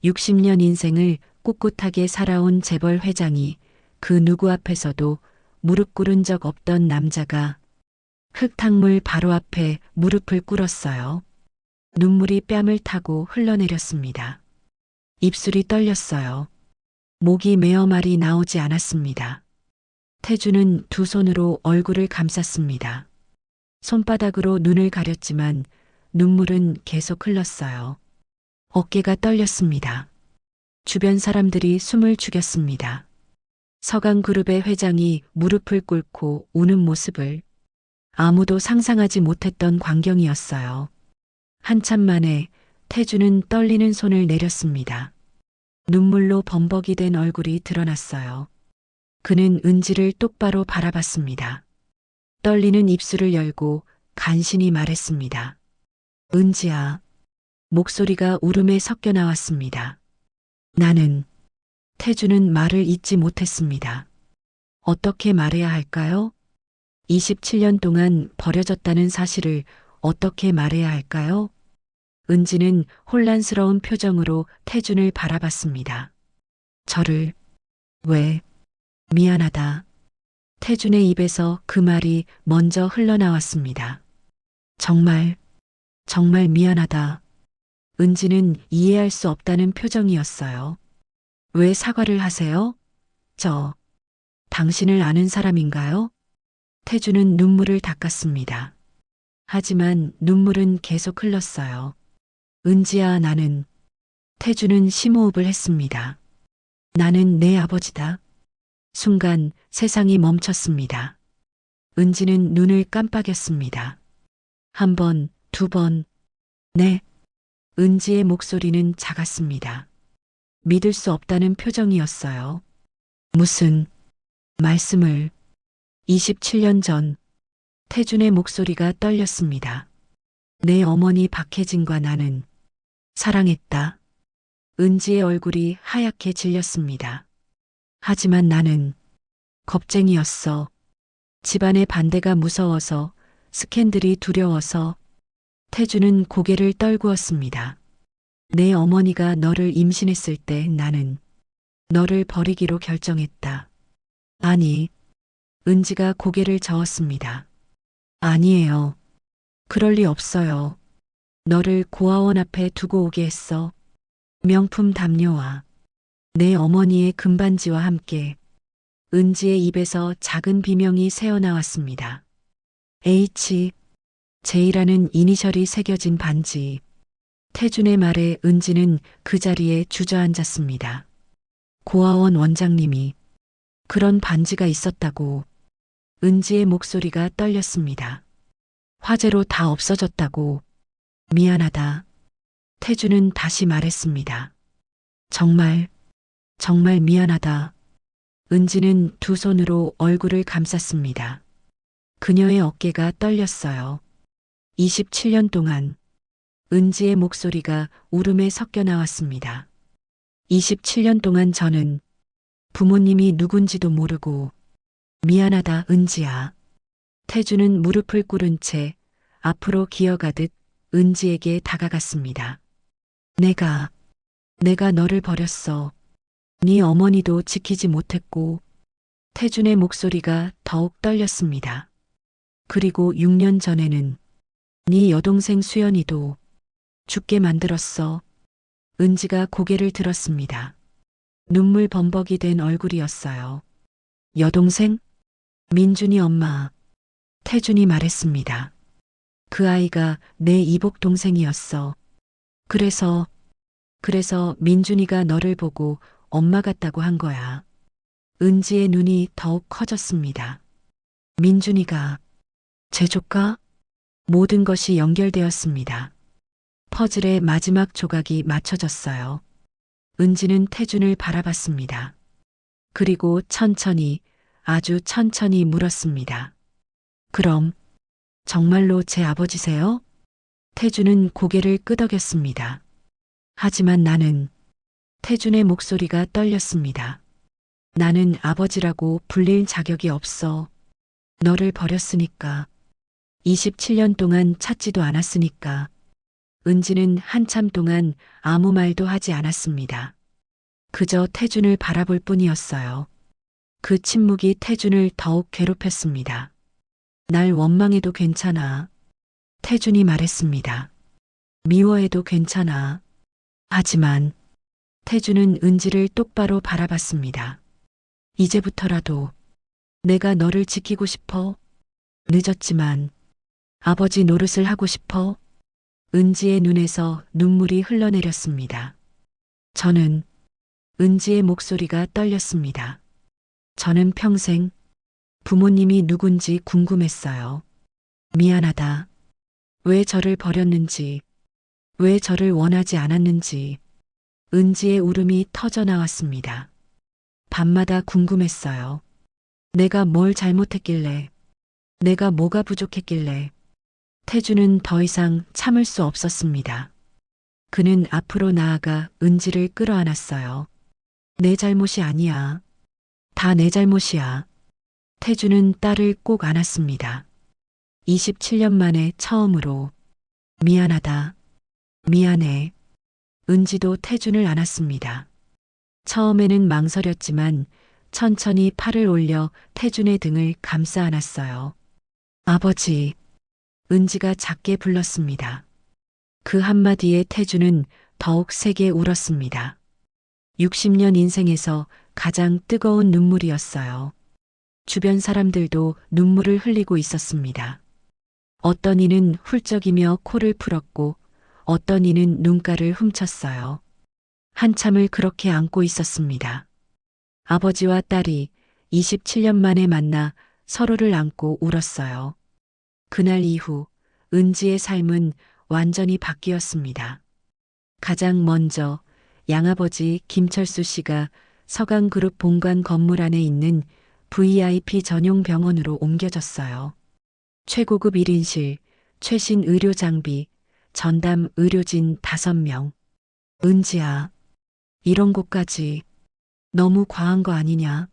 60년 인생을 꿋꿋하게 살아온 재벌 회장이 그 누구 앞에서도 무릎 꿇은 적 없던 남자가 흙탕물 바로 앞에 무릎을 꿇었어요. 눈물이 뺨을 타고 흘러내렸습니다. 입술이 떨렸어요. 목이 메어 말이 나오지 않았습니다. 태주는 두 손으로 얼굴을 감쌌습니다. 손바닥으로 눈을 가렸지만 눈물은 계속 흘렀어요. 어깨가 떨렸습니다. 주변 사람들이 숨을 죽였습니다. 서강그룹의 회장이 무릎을 꿇고 우는 모습을 아무도 상상하지 못했던 광경이었어요. 한참 만에 태주는 떨리는 손을 내렸습니다. 눈물로 범벅이 된 얼굴이 드러났어요. 그는 은지를 똑바로 바라봤습니다. 떨리는 입술을 열고 간신히 말했습니다. 은지야. 목소리가 울음에 섞여 나왔습니다. 나는 태주는 말을 잇지 못했습니다. 어떻게 말해야 할까요? 27년 동안 버려졌다는 사실을 어떻게 말해야 할까요? 은지는 혼란스러운 표정으로 태준을 바라봤습니다. 저를 왜 미안하다. 태준의 입에서 그 말이 먼저 흘러나왔습니다. 정말 미안하다. 은지는 이해할 수 없다는 표정이었어요. 왜 사과를 하세요? 당신을 아는 사람인가요? 태주는 눈물을 닦았습니다. 하지만 눈물은 계속 흘렀어요. 은지야, 나는. 태주는 심호흡을 했습니다. 나는 내 아버지다. 순간 세상이 멈췄습니다. 은지는 눈을 깜빡였습니다. 한 번, 두 번. 네. 은지의 목소리는 작았습니다. 믿을 수 없다는 표정이었어요. 무슨 말씀을. 27년 전 태준의 목소리가 떨렸습니다. 내 어머니 박혜진과 나는 사랑했다. 은지의 얼굴이 하얗게 질렸습니다. 하지만 나는 겁쟁이였어. 집안의 반대가 무서워서, 스캔들이 두려워서. 태주는 고개를 떨구었습니다. 내 어머니가 너를 임신했을 때 나는 너를 버리기로 결정했다. 아니. 은지가 고개를 저었습니다. 아니에요. 그럴 리 없어요. 너를 고아원 앞에 두고 오게 했어. 명품 담요와 내 어머니의 금반지와 함께. 은지의 입에서 작은 비명이 새어나왔습니다. H, J라는 이니셜이 새겨진 반지. 태준의 말에 은지는 그 자리에 주저앉았습니다. 고아원 원장님이 그런 반지가 있었다고. 은지의 목소리가 떨렸습니다. 화재로 다 없어졌다고. 미안하다. 태주는 다시 말했습니다. 정말 미안하다. 은지는 두 손으로 얼굴을 감쌌습니다. 그녀의 어깨가 떨렸어요. 27년 동안. 은지의 목소리가 울음에 섞여 나왔습니다. 27년 동안 저는 부모님이 누군지도 모르고. 미안하다, 은지야. 태주는 무릎을 꿇은 채 앞으로 기어가듯 은지에게 다가갔습니다. 내가 너를 버렸어. 네 어머니도 지키지 못했고. 태준의 목소리가 더욱 떨렸습니다. 그리고 6년 전에는 네 여동생 수연이도 죽게 만들었어. 은지가 고개를 들었습니다. 눈물 범벅이 된 얼굴이었어요. 여동생? 민준이 엄마. 태준이 말했습니다. 그 아이가 내 이복 동생이었어. 그래서 민준이가 너를 보고 엄마 같다고 한 거야. 은지의 눈이 더욱 커졌습니다. 민준이가 제 조카? 모든 것이 연결되었습니다. 퍼즐의 마지막 조각이 맞춰졌어요. 은지는 태준을 바라봤습니다. 그리고 천천히, 아주 천천히 물었습니다. 그럼 정말로 제 아버지세요? 태준은 고개를 끄덕였습니다. 하지만 나는. 태준의 목소리가 떨렸습니다. 나는 아버지라고 불릴 자격이 없어. 너를 버렸으니까. 27년 동안 찾지도 않았으니까. 은지는 한참 동안 아무 말도 하지 않았습니다. 그저 태준을 바라볼 뿐이었어요. 그 침묵이 태준을 더욱 괴롭혔습니다. 날 원망해도 괜찮아. 태준이 말했습니다. 미워해도 괜찮아. 하지만 태준은 은지를 똑바로 바라봤습니다. 이제부터라도 내가 너를 지키고 싶어. 늦었지만 아버지 노릇을 하고 싶어. 은지의 눈에서 눈물이 흘러내렸습니다. 저는 은지의 목소리가 떨렸습니다. 저는 평생 부모님이 누군지 궁금했어요. 미안하다. 왜 저를 버렸는지, 왜 저를 원하지 않았는지. 은지의 울음이 터져 나왔습니다. 밤마다 궁금했어요. 내가 뭘 잘못했길래, 내가 뭐가 부족했길래. 태준은 더 이상 참을 수 없었습니다. 그는 앞으로 나아가 은지를 끌어안았어요. 내 잘못이 아니야. 다 내 잘못이야. 태준은 딸을 꼭 안았습니다. 27년 만에 처음으로 미안하다. 미안해. 은지도 태준을 안았습니다. 처음에는 망설였지만 천천히 팔을 올려 태준의 등을 감싸 안았어요. 아버지. 은지가 작게 불렀습니다. 그 한마디에 태준은 더욱 세게 울었습니다. 60년 인생에서 가장 뜨거운 눈물이었어요. 주변 사람들도 눈물을 흘리고 있었습니다. 어떤 이는 훌쩍이며 코를 풀었고 어떤 이는 눈가를 훔쳤어요. 한참을 그렇게 안고 있었습니다. 아버지와 딸이 27년 만에 만나 서로를 안고 울었어요. 그날 이후 은지의 삶은 완전히 바뀌었습니다. 가장 먼저 양아버지 김철수 씨가 서강그룹 본관 건물 안에 있는 VIP 전용 병원으로 옮겨졌어요. 최고급 1인실, 최신 의료 장비, 전담 의료진 5명. 은지야, 이런 곳까지 너무 과한 거 아니냐?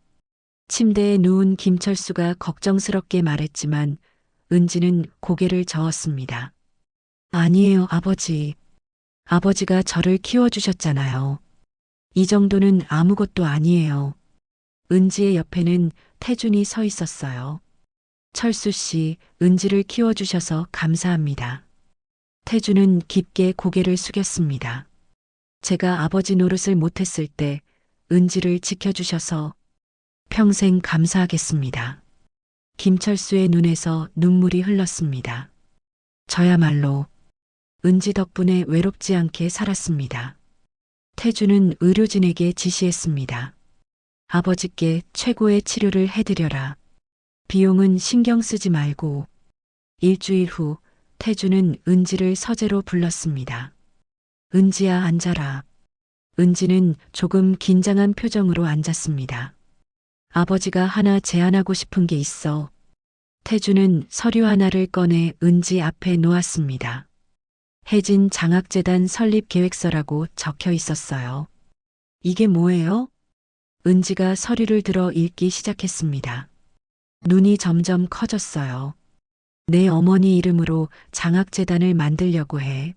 침대에 누운 김철수가 걱정스럽게 말했지만 은지는 고개를 저었습니다. 아니에요, 아버지. 아버지가 저를 키워주셨잖아요. 이 정도는 아무것도 아니에요. 은지의 옆에는 태준이 서 있었어요. 철수 씨, 은지를 키워주셔서 감사합니다. 태준은 깊게 고개를 숙였습니다. 제가 아버지 노릇을 못했을 때 은지를 지켜주셔서 평생 감사하겠습니다. 김철수의 눈에서 눈물이 흘렀습니다. 저야말로 은지 덕분에 외롭지 않게 살았습니다. 태준은 의료진에게 지시했습니다. 아버지께 최고의 치료를 해드려라. 비용은 신경 쓰지 말고. 일주일 후 태준은 은지를 서재로 불렀습니다. 은지야, 앉아라. 은지는 조금 긴장한 표정으로 앉았습니다. 아버지가 하나 제안하고 싶은 게 있어. 태준은 서류 하나를 꺼내 은지 앞에 놓았습니다. 혜진 장학재단 설립 계획서라고 적혀 있었어요. 이게 뭐예요? 은지가 서류를 들어 읽기 시작했습니다. 눈이 점점 커졌어요. 내 어머니 이름으로 장학재단을 만들려고 해.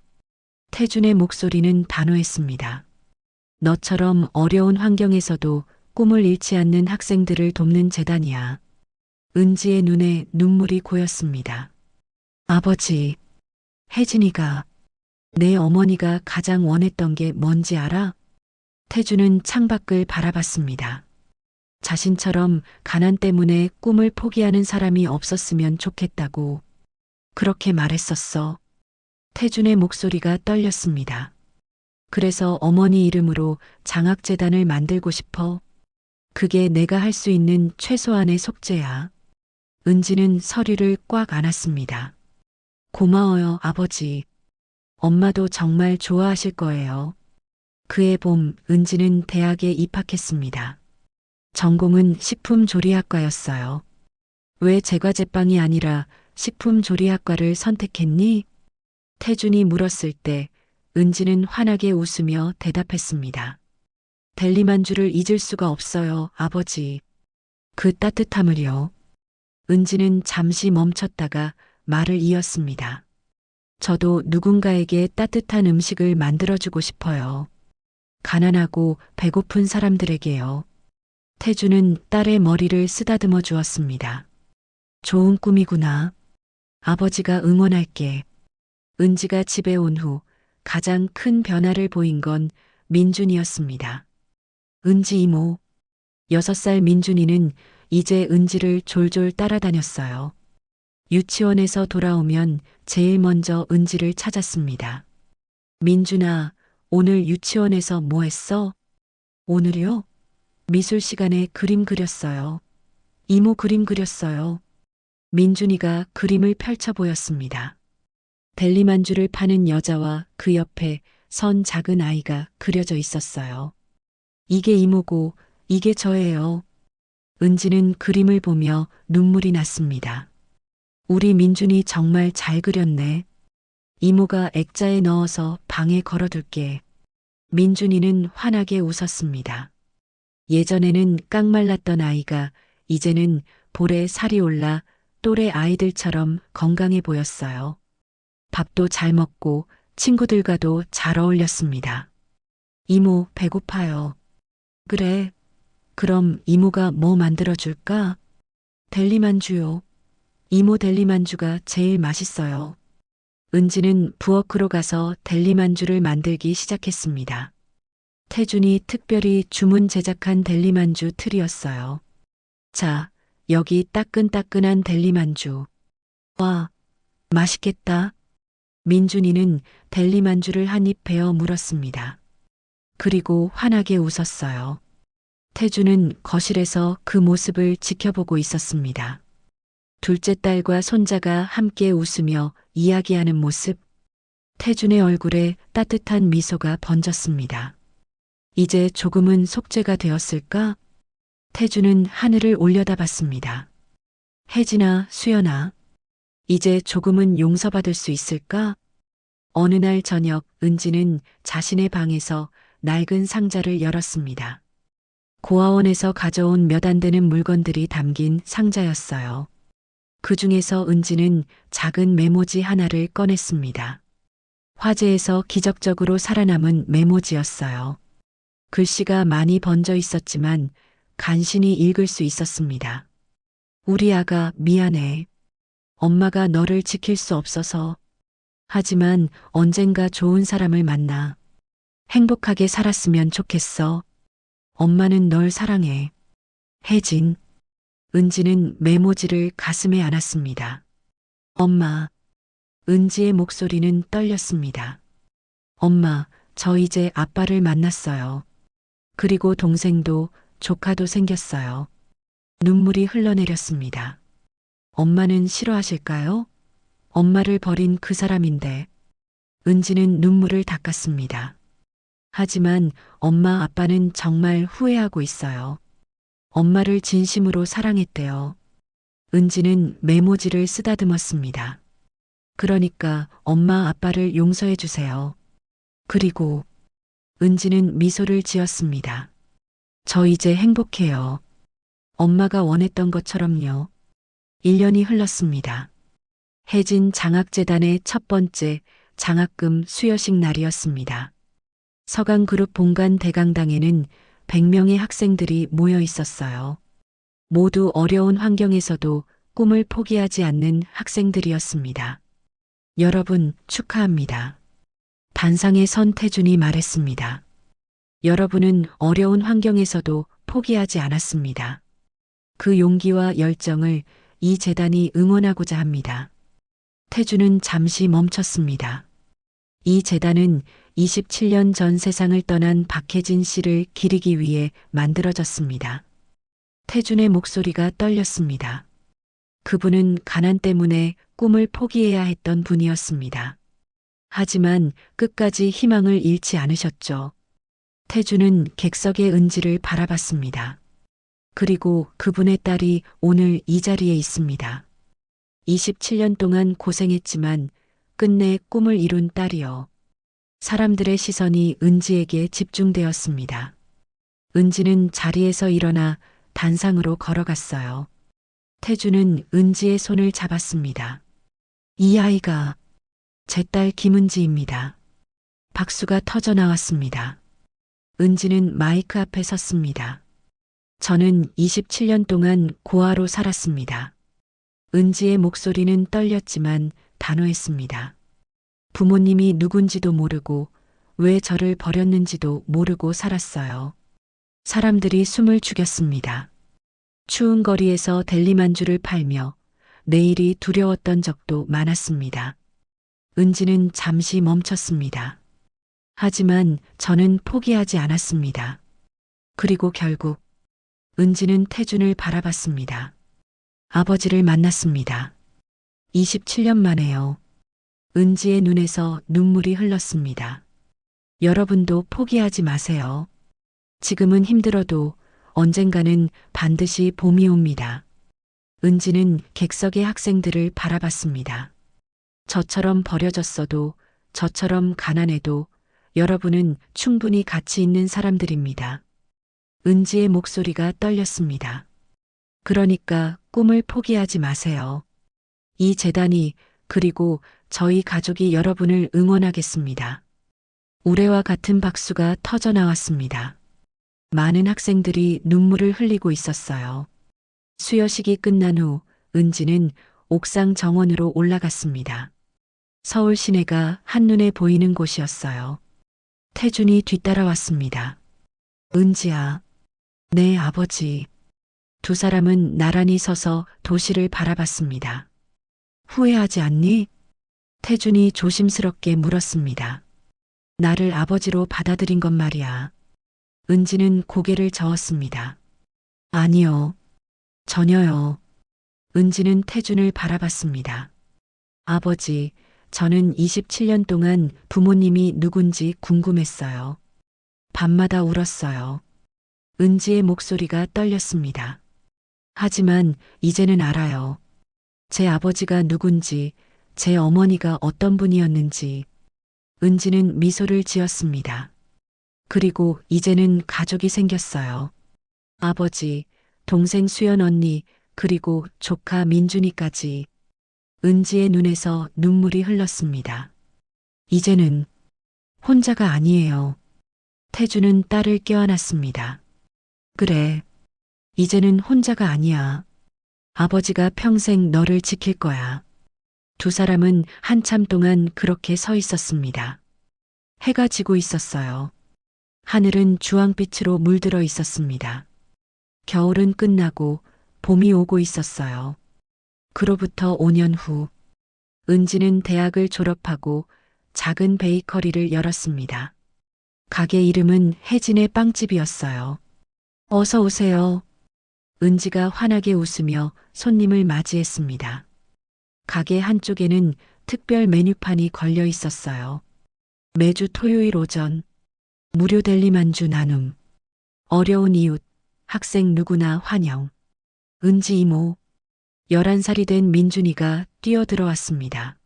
태준의 목소리는 단호했습니다. 너처럼 어려운 환경에서도 꿈을 잃지 않는 학생들을 돕는 재단이야. 은지의 눈에 눈물이 고였습니다. 아버지, 혜진이가, 내 어머니가 가장 원했던 게 뭔지 알아? 태준은 창밖을 바라봤습니다. 자신처럼 가난 때문에 꿈을 포기하는 사람이 없었으면 좋겠다고 그렇게 말했었어. 태준의 목소리가 떨렸습니다. 그래서 어머니 이름으로 장학재단을 만들고 싶어. 그게 내가 할 수 있는 최소한의 속죄야. 은지는 서류를 꽉 안았습니다. 고마워요, 아버지. 엄마도 정말 좋아하실 거예요. 그해 봄 은지는 대학에 입학했습니다. 전공은 식품조리학과였어요. 왜 제과제빵이 아니라 식품조리학과를 선택했니? 태준이 물었을 때 은지는 환하게 웃으며 대답했습니다. 델리만주를 잊을 수가 없어요, 아버지. 그 따뜻함을요. 은지는 잠시 멈췄다가 말을 이었습니다. 저도 누군가에게 따뜻한 음식을 만들어주고 싶어요. 가난하고 배고픈 사람들에게요. 태주는 딸의 머리를 쓰다듬어 주었습니다. 좋은 꿈이구나. 아버지가 응원할게. 은지가 집에 온 후 가장 큰 변화를 보인 건 민준이었습니다. 은지 이모. 6살 민준이는 이제 은지를 졸졸 따라다녔어요. 유치원에서 돌아오면 제일 먼저 은지를 찾았습니다. 민준아, 오늘 유치원에서 뭐 했어? 오늘요? 미술 시간에 그림 그렸어요. 이모 그림 그렸어요. 민준이가 그림을 펼쳐 보였습니다. 델리만주를 파는 여자와 그 옆에 선 작은 아이가 그려져 있었어요. 이게 이모고 이게 저예요. 은지는 그림을 보며 눈물이 났습니다. 우리 민준이 정말 잘 그렸네. 이모가 액자에 넣어서 방에 걸어둘게. 민준이는 환하게 웃었습니다. 예전에는 깡말랐던 아이가 이제는 볼에 살이 올라 또래 아이들처럼 건강해 보였어요. 밥도 잘 먹고 친구들과도 잘 어울렸습니다. 이모, 배고파요. 그래. 그럼 이모가 뭐 만들어줄까? 델리만주요. 이모 델리만주가 제일 맛있어요. 은지는 부엌으로 가서 델리만주를 만들기 시작했습니다. 태준이 특별히 주문 제작한 델리만주 틀이었어요. 자, 여기 따끈따끈한 델리만주. 와, 맛있겠다. 민준이는 델리만주를 한 입 베어 물었습니다. 그리고 환하게 웃었어요. 태주는 거실에서 그 모습을 지켜보고 있었습니다. 둘째 딸과 손자가 함께 웃으며 이야기하는 모습. 태준의 얼굴에 따뜻한 미소가 번졌습니다. 이제 조금은 속죄가 되었을까? 태준은 하늘을 올려다봤습니다. 혜진아, 수연아, 이제 조금은 용서받을 수 있을까? 어느 날 저녁 은지는 자신의 방에서 낡은 상자를 열었습니다. 고아원에서 가져온 몇 안 되는 물건들이 담긴 상자였어요. 그 중에서 은지는 작은 메모지 하나를 꺼냈습니다. 화재에서 기적적으로 살아남은 메모지였어요. 글씨가 많이 번져 있었지만 간신히 읽을 수 있었습니다. 우리 아가 미안해. 엄마가 너를 지킬 수 없어서. 하지만 언젠가 좋은 사람을 만나. 행복하게 살았으면 좋겠어. 엄마는 널 사랑해. 혜진. 은지는 메모지를 가슴에 안았습니다. 엄마. 은지의 목소리는 떨렸습니다. 엄마, 저 이제 아빠를 만났어요. 그리고 동생도 조카도 생겼어요. 눈물이 흘러내렸습니다. 엄마는 싫어하실까요? 엄마를 버린 그 사람인데. 은지는 눈물을 닦았습니다. 하지만 엄마 아빠는 정말 후회하고 있어요. 엄마를 진심으로 사랑했대요. 은지는 메모지를 쓰다듬었습니다. 그러니까 엄마 아빠를 용서해 주세요. 그리고 은지는 미소를 지었습니다. 저 이제 행복해요. 엄마가 원했던 것처럼요. 1년이 흘렀습니다. 혜진 장학재단의 첫 번째 장학금 수여식 날이었습니다. 서강그룹 본관 대강당에는 100명의 학생들이 모여 있었어요. 모두 어려운 환경에서도 꿈을 포기하지 않는 학생들이었습니다. 여러분 축하합니다. 단상에 선 태준이 말했습니다. 여러분은 어려운 환경에서도 포기하지 않았습니다. 그 용기와 열정을 이 재단이 응원하고자 합니다. 태준은 잠시 멈췄습니다. 이 재단은 27년 전 세상을 떠난 박혜진 씨를 기리기 위해 만들어졌습니다. 태준의 목소리가 떨렸습니다. 그분은 가난 때문에 꿈을 포기해야 했던 분이었습니다. 하지만 끝까지 희망을 잃지 않으셨죠. 태준은 객석의 은지를 바라봤습니다. 그리고 그분의 딸이 오늘 이 자리에 있습니다. 27년 동안 고생했지만 끝내 꿈을 이룬 딸이요. 사람들의 시선이 은지에게 집중되었습니다. 은지는 자리에서 일어나 단상으로 걸어갔어요. 태주는 은지의 손을 잡았습니다. 이 아이가 제 딸 김은지입니다. 박수가 터져 나왔습니다. 은지는 마이크 앞에 섰습니다. 저는 27년 동안 고아로 살았습니다. 은지의 목소리는 떨렸지만 단호했습니다. 부모님이 누군지도 모르고 왜 저를 버렸는지도 모르고 살았어요. 사람들이 숨을 죽였습니다. 추운 거리에서 델리만주를 팔며 내일이 두려웠던 적도 많았습니다. 은지는 잠시 멈췄습니다. 하지만 저는 포기하지 않았습니다. 그리고 결국 은지는 태준을 바라봤습니다. 아버지를 만났습니다. 27년 만에요. 은지의 눈에서 눈물이 흘렀습니다. 여러분도 포기하지 마세요. 지금은 힘들어도 언젠가는 반드시 봄이 옵니다. 은지는 객석의 학생들을 바라봤습니다. 저처럼 버려졌어도, 저처럼 가난해도 여러분은 충분히 가치 있는 사람들입니다. 은지의 목소리가 떨렸습니다. 그러니까 꿈을 포기하지 마세요. 이 재단이 그리고 저희 가족이 여러분을 응원하겠습니다. 우레와 같은 박수가 터져 나왔습니다. 많은 학생들이 눈물을 흘리고 있었어요. 수여식이 끝난 후 은지는 옥상 정원으로 올라갔습니다. 서울 시내가 한눈에 보이는 곳이었어요. 태준이 뒤따라왔습니다. 은지야, 네 아버지. 두 사람은 나란히 서서 도시를 바라봤습니다. 후회하지 않니? 태준이 조심스럽게 물었습니다. 나를 아버지로 받아들인 것 말이야. 은지는 고개를 저었습니다. 아니요. 전혀요. 은지는 태준을 바라봤습니다. 아버지, 저는 27년 동안 부모님이 누군지 궁금했어요. 밤마다 울었어요. 은지의 목소리가 떨렸습니다. 하지만 이제는 알아요. 제 아버지가 누군지, 제 어머니가 어떤 분이었는지. 은지는 미소를 지었습니다. 그리고 이제는 가족이 생겼어요. 아버지, 동생 수연 언니, 그리고 조카 민준이까지. 은지의 눈에서 눈물이 흘렀습니다. 이제는 혼자가 아니에요. 태준은 딸을 껴안았습니다. 그래, 이제는 혼자가 아니야. 아버지가 평생 너를 지킬 거야. 두 사람은 한참 동안 그렇게 서 있었습니다. 해가 지고 있었어요. 하늘은 주황빛으로 물들어 있었습니다. 겨울은 끝나고 봄이 오고 있었어요. 그로부터 5년 후, 은지는 대학을 졸업하고 작은 베이커리를 열었습니다. 가게 이름은 혜진의 빵집이었어요. 어서 오세요. 은지가 환하게 웃으며 손님을 맞이했습니다. 가게 한쪽에는 특별 메뉴판이 걸려 있었어요. 매주 토요일 오전, 무료 델리만주 나눔, 어려운 이웃, 학생 누구나 환영. 은지 이모, 11살이 된 민준이가 뛰어들어왔습니다.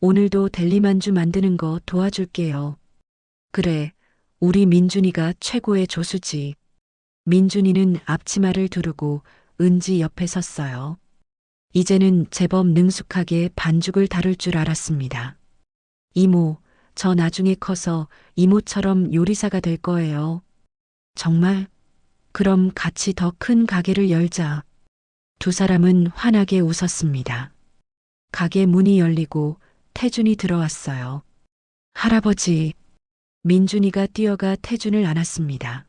오늘도 델리만주 만드는 거 도와줄게요. 그래, 우리 민준이가 최고의 조수지. 민준이는 앞치마를 두르고 은지 옆에 섰어요. 이제는 제법 능숙하게 반죽을 다룰 줄 알았습니다. 이모, 저 나중에 커서 이모처럼 요리사가 될 거예요. 정말? 그럼 같이 더 큰 가게를 열자. 두 사람은 환하게 웃었습니다. 가게 문이 열리고 태준이 들어왔어요. 할아버지, 민준이가 뛰어가 태준을 안았습니다.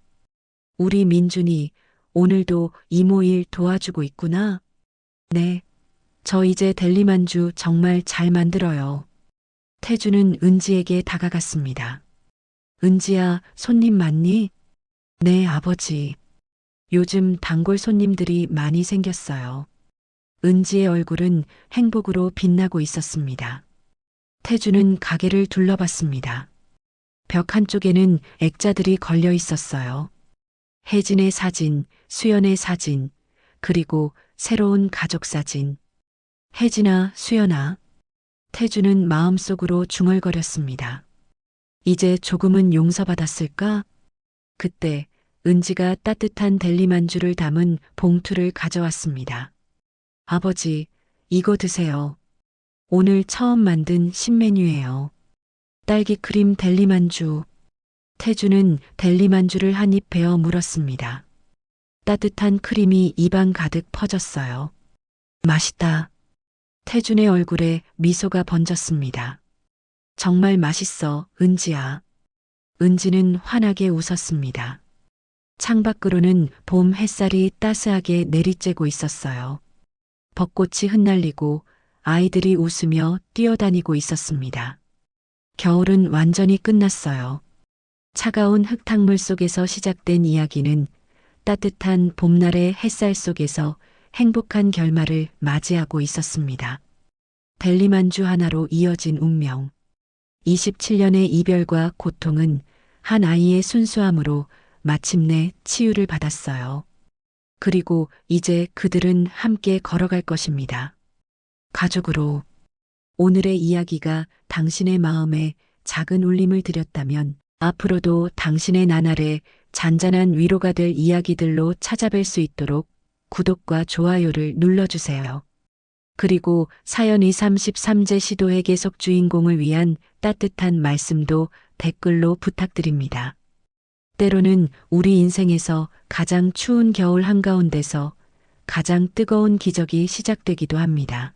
우리 민준이 오늘도 이모 일 도와주고 있구나. 네, 저 이제 델리만주 정말 잘 만들어요. 태준은 은지에게 다가갔습니다. 은지야, 손님 많니? 네, 아버지. 요즘 단골 손님들이 많이 생겼어요. 은지의 얼굴은 행복으로 빛나고 있었습니다. 태준은 가게를 둘러봤습니다. 벽 한쪽에는 액자들이 걸려 있었어요. 혜진의 사진, 수연의 사진, 그리고 새로운 가족 사진. 혜진아, 수연아. 태준은 마음속으로 중얼거렸습니다. 이제 조금은 용서받았을까? 그때 은지가 따뜻한 델리만주를 담은 봉투를 가져왔습니다. 아버지, 이거 드세요. 오늘 처음 만든 신메뉴예요. 딸기 크림 델리만주. 태주는 델리만주를 한 입 베어 물었습니다. 따뜻한 크림이 입안 가득 퍼졌어요. 맛있다. 태준의 얼굴에 미소가 번졌습니다. 정말 맛있어, 은지야. 은지는 환하게 웃었습니다. 창밖으로는 봄 햇살이 따스하게 내리쬐고 있었어요. 벚꽃이 흩날리고 아이들이 웃으며 뛰어다니고 있었습니다. 겨울은 완전히 끝났어요. 차가운 흙탕물 속에서 시작된 이야기는 따뜻한 봄날의 햇살 속에서 행복한 결말을 맞이하고 있었습니다. 델리만주 하나로 이어진 운명. 27년의 이별과 고통은 한 아이의 순수함으로 마침내 치유를 받았어요. 그리고 이제 그들은 함께 걸어갈 것입니다. 가족으로. 오늘의 이야기가 당신의 마음에 작은 울림을 드렸다면 앞으로도 당신의 나날에 잔잔한 위로가 될 이야기들로 찾아뵐 수 있도록 구독과 좋아요를 눌러주세요. 그리고 사연 233제 시도의 계속 주인공을 위한 따뜻한 말씀도 댓글로 부탁드립니다. 때로는 우리 인생에서 가장 추운 겨울 한가운데서 가장 뜨거운 기적이 시작되기도 합니다.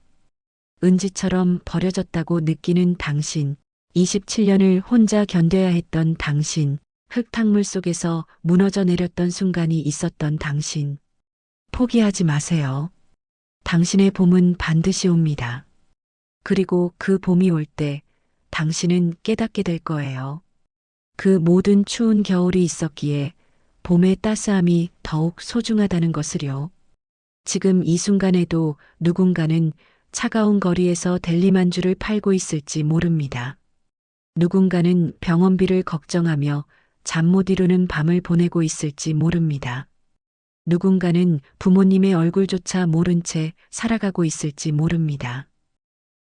은지처럼 버려졌다고 느끼는 당신, 27년을 혼자 견뎌야 했던 당신, 흙탕물 속에서 무너져 내렸던 순간이 있었던 당신. 포기하지 마세요. 당신의 봄은 반드시 옵니다. 그리고 그 봄이 올 때 당신은 깨닫게 될 거예요. 그 모든 추운 겨울이 있었기에 봄의 따스함이 더욱 소중하다는 것을요. 지금 이 순간에도 누군가는 차가운 거리에서 델리만주를 팔고 있을지 모릅니다. 누군가는 병원비를 걱정하며 잠 못 이루는 밤을 보내고 있을지 모릅니다. 누군가는 부모님의 얼굴조차 모른 채 살아가고 있을지 모릅니다.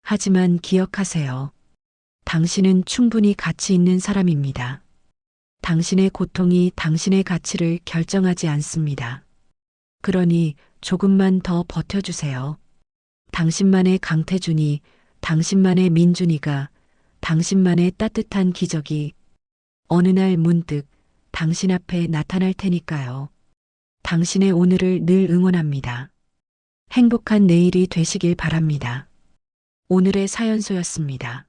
하지만 기억하세요. 당신은 충분히 가치 있는 사람입니다. 당신의 고통이 당신의 가치를 결정하지 않습니다. 그러니 조금만 더 버텨주세요. 당신만의 강태준이, 당신만의 민준이가, 당신만의 따뜻한 기적이 어느 날 문득 당신 앞에 나타날 테니까요. 당신의 오늘을 늘 응원합니다. 행복한 내일이 되시길 바랍니다. 오늘의 사연소였습니다.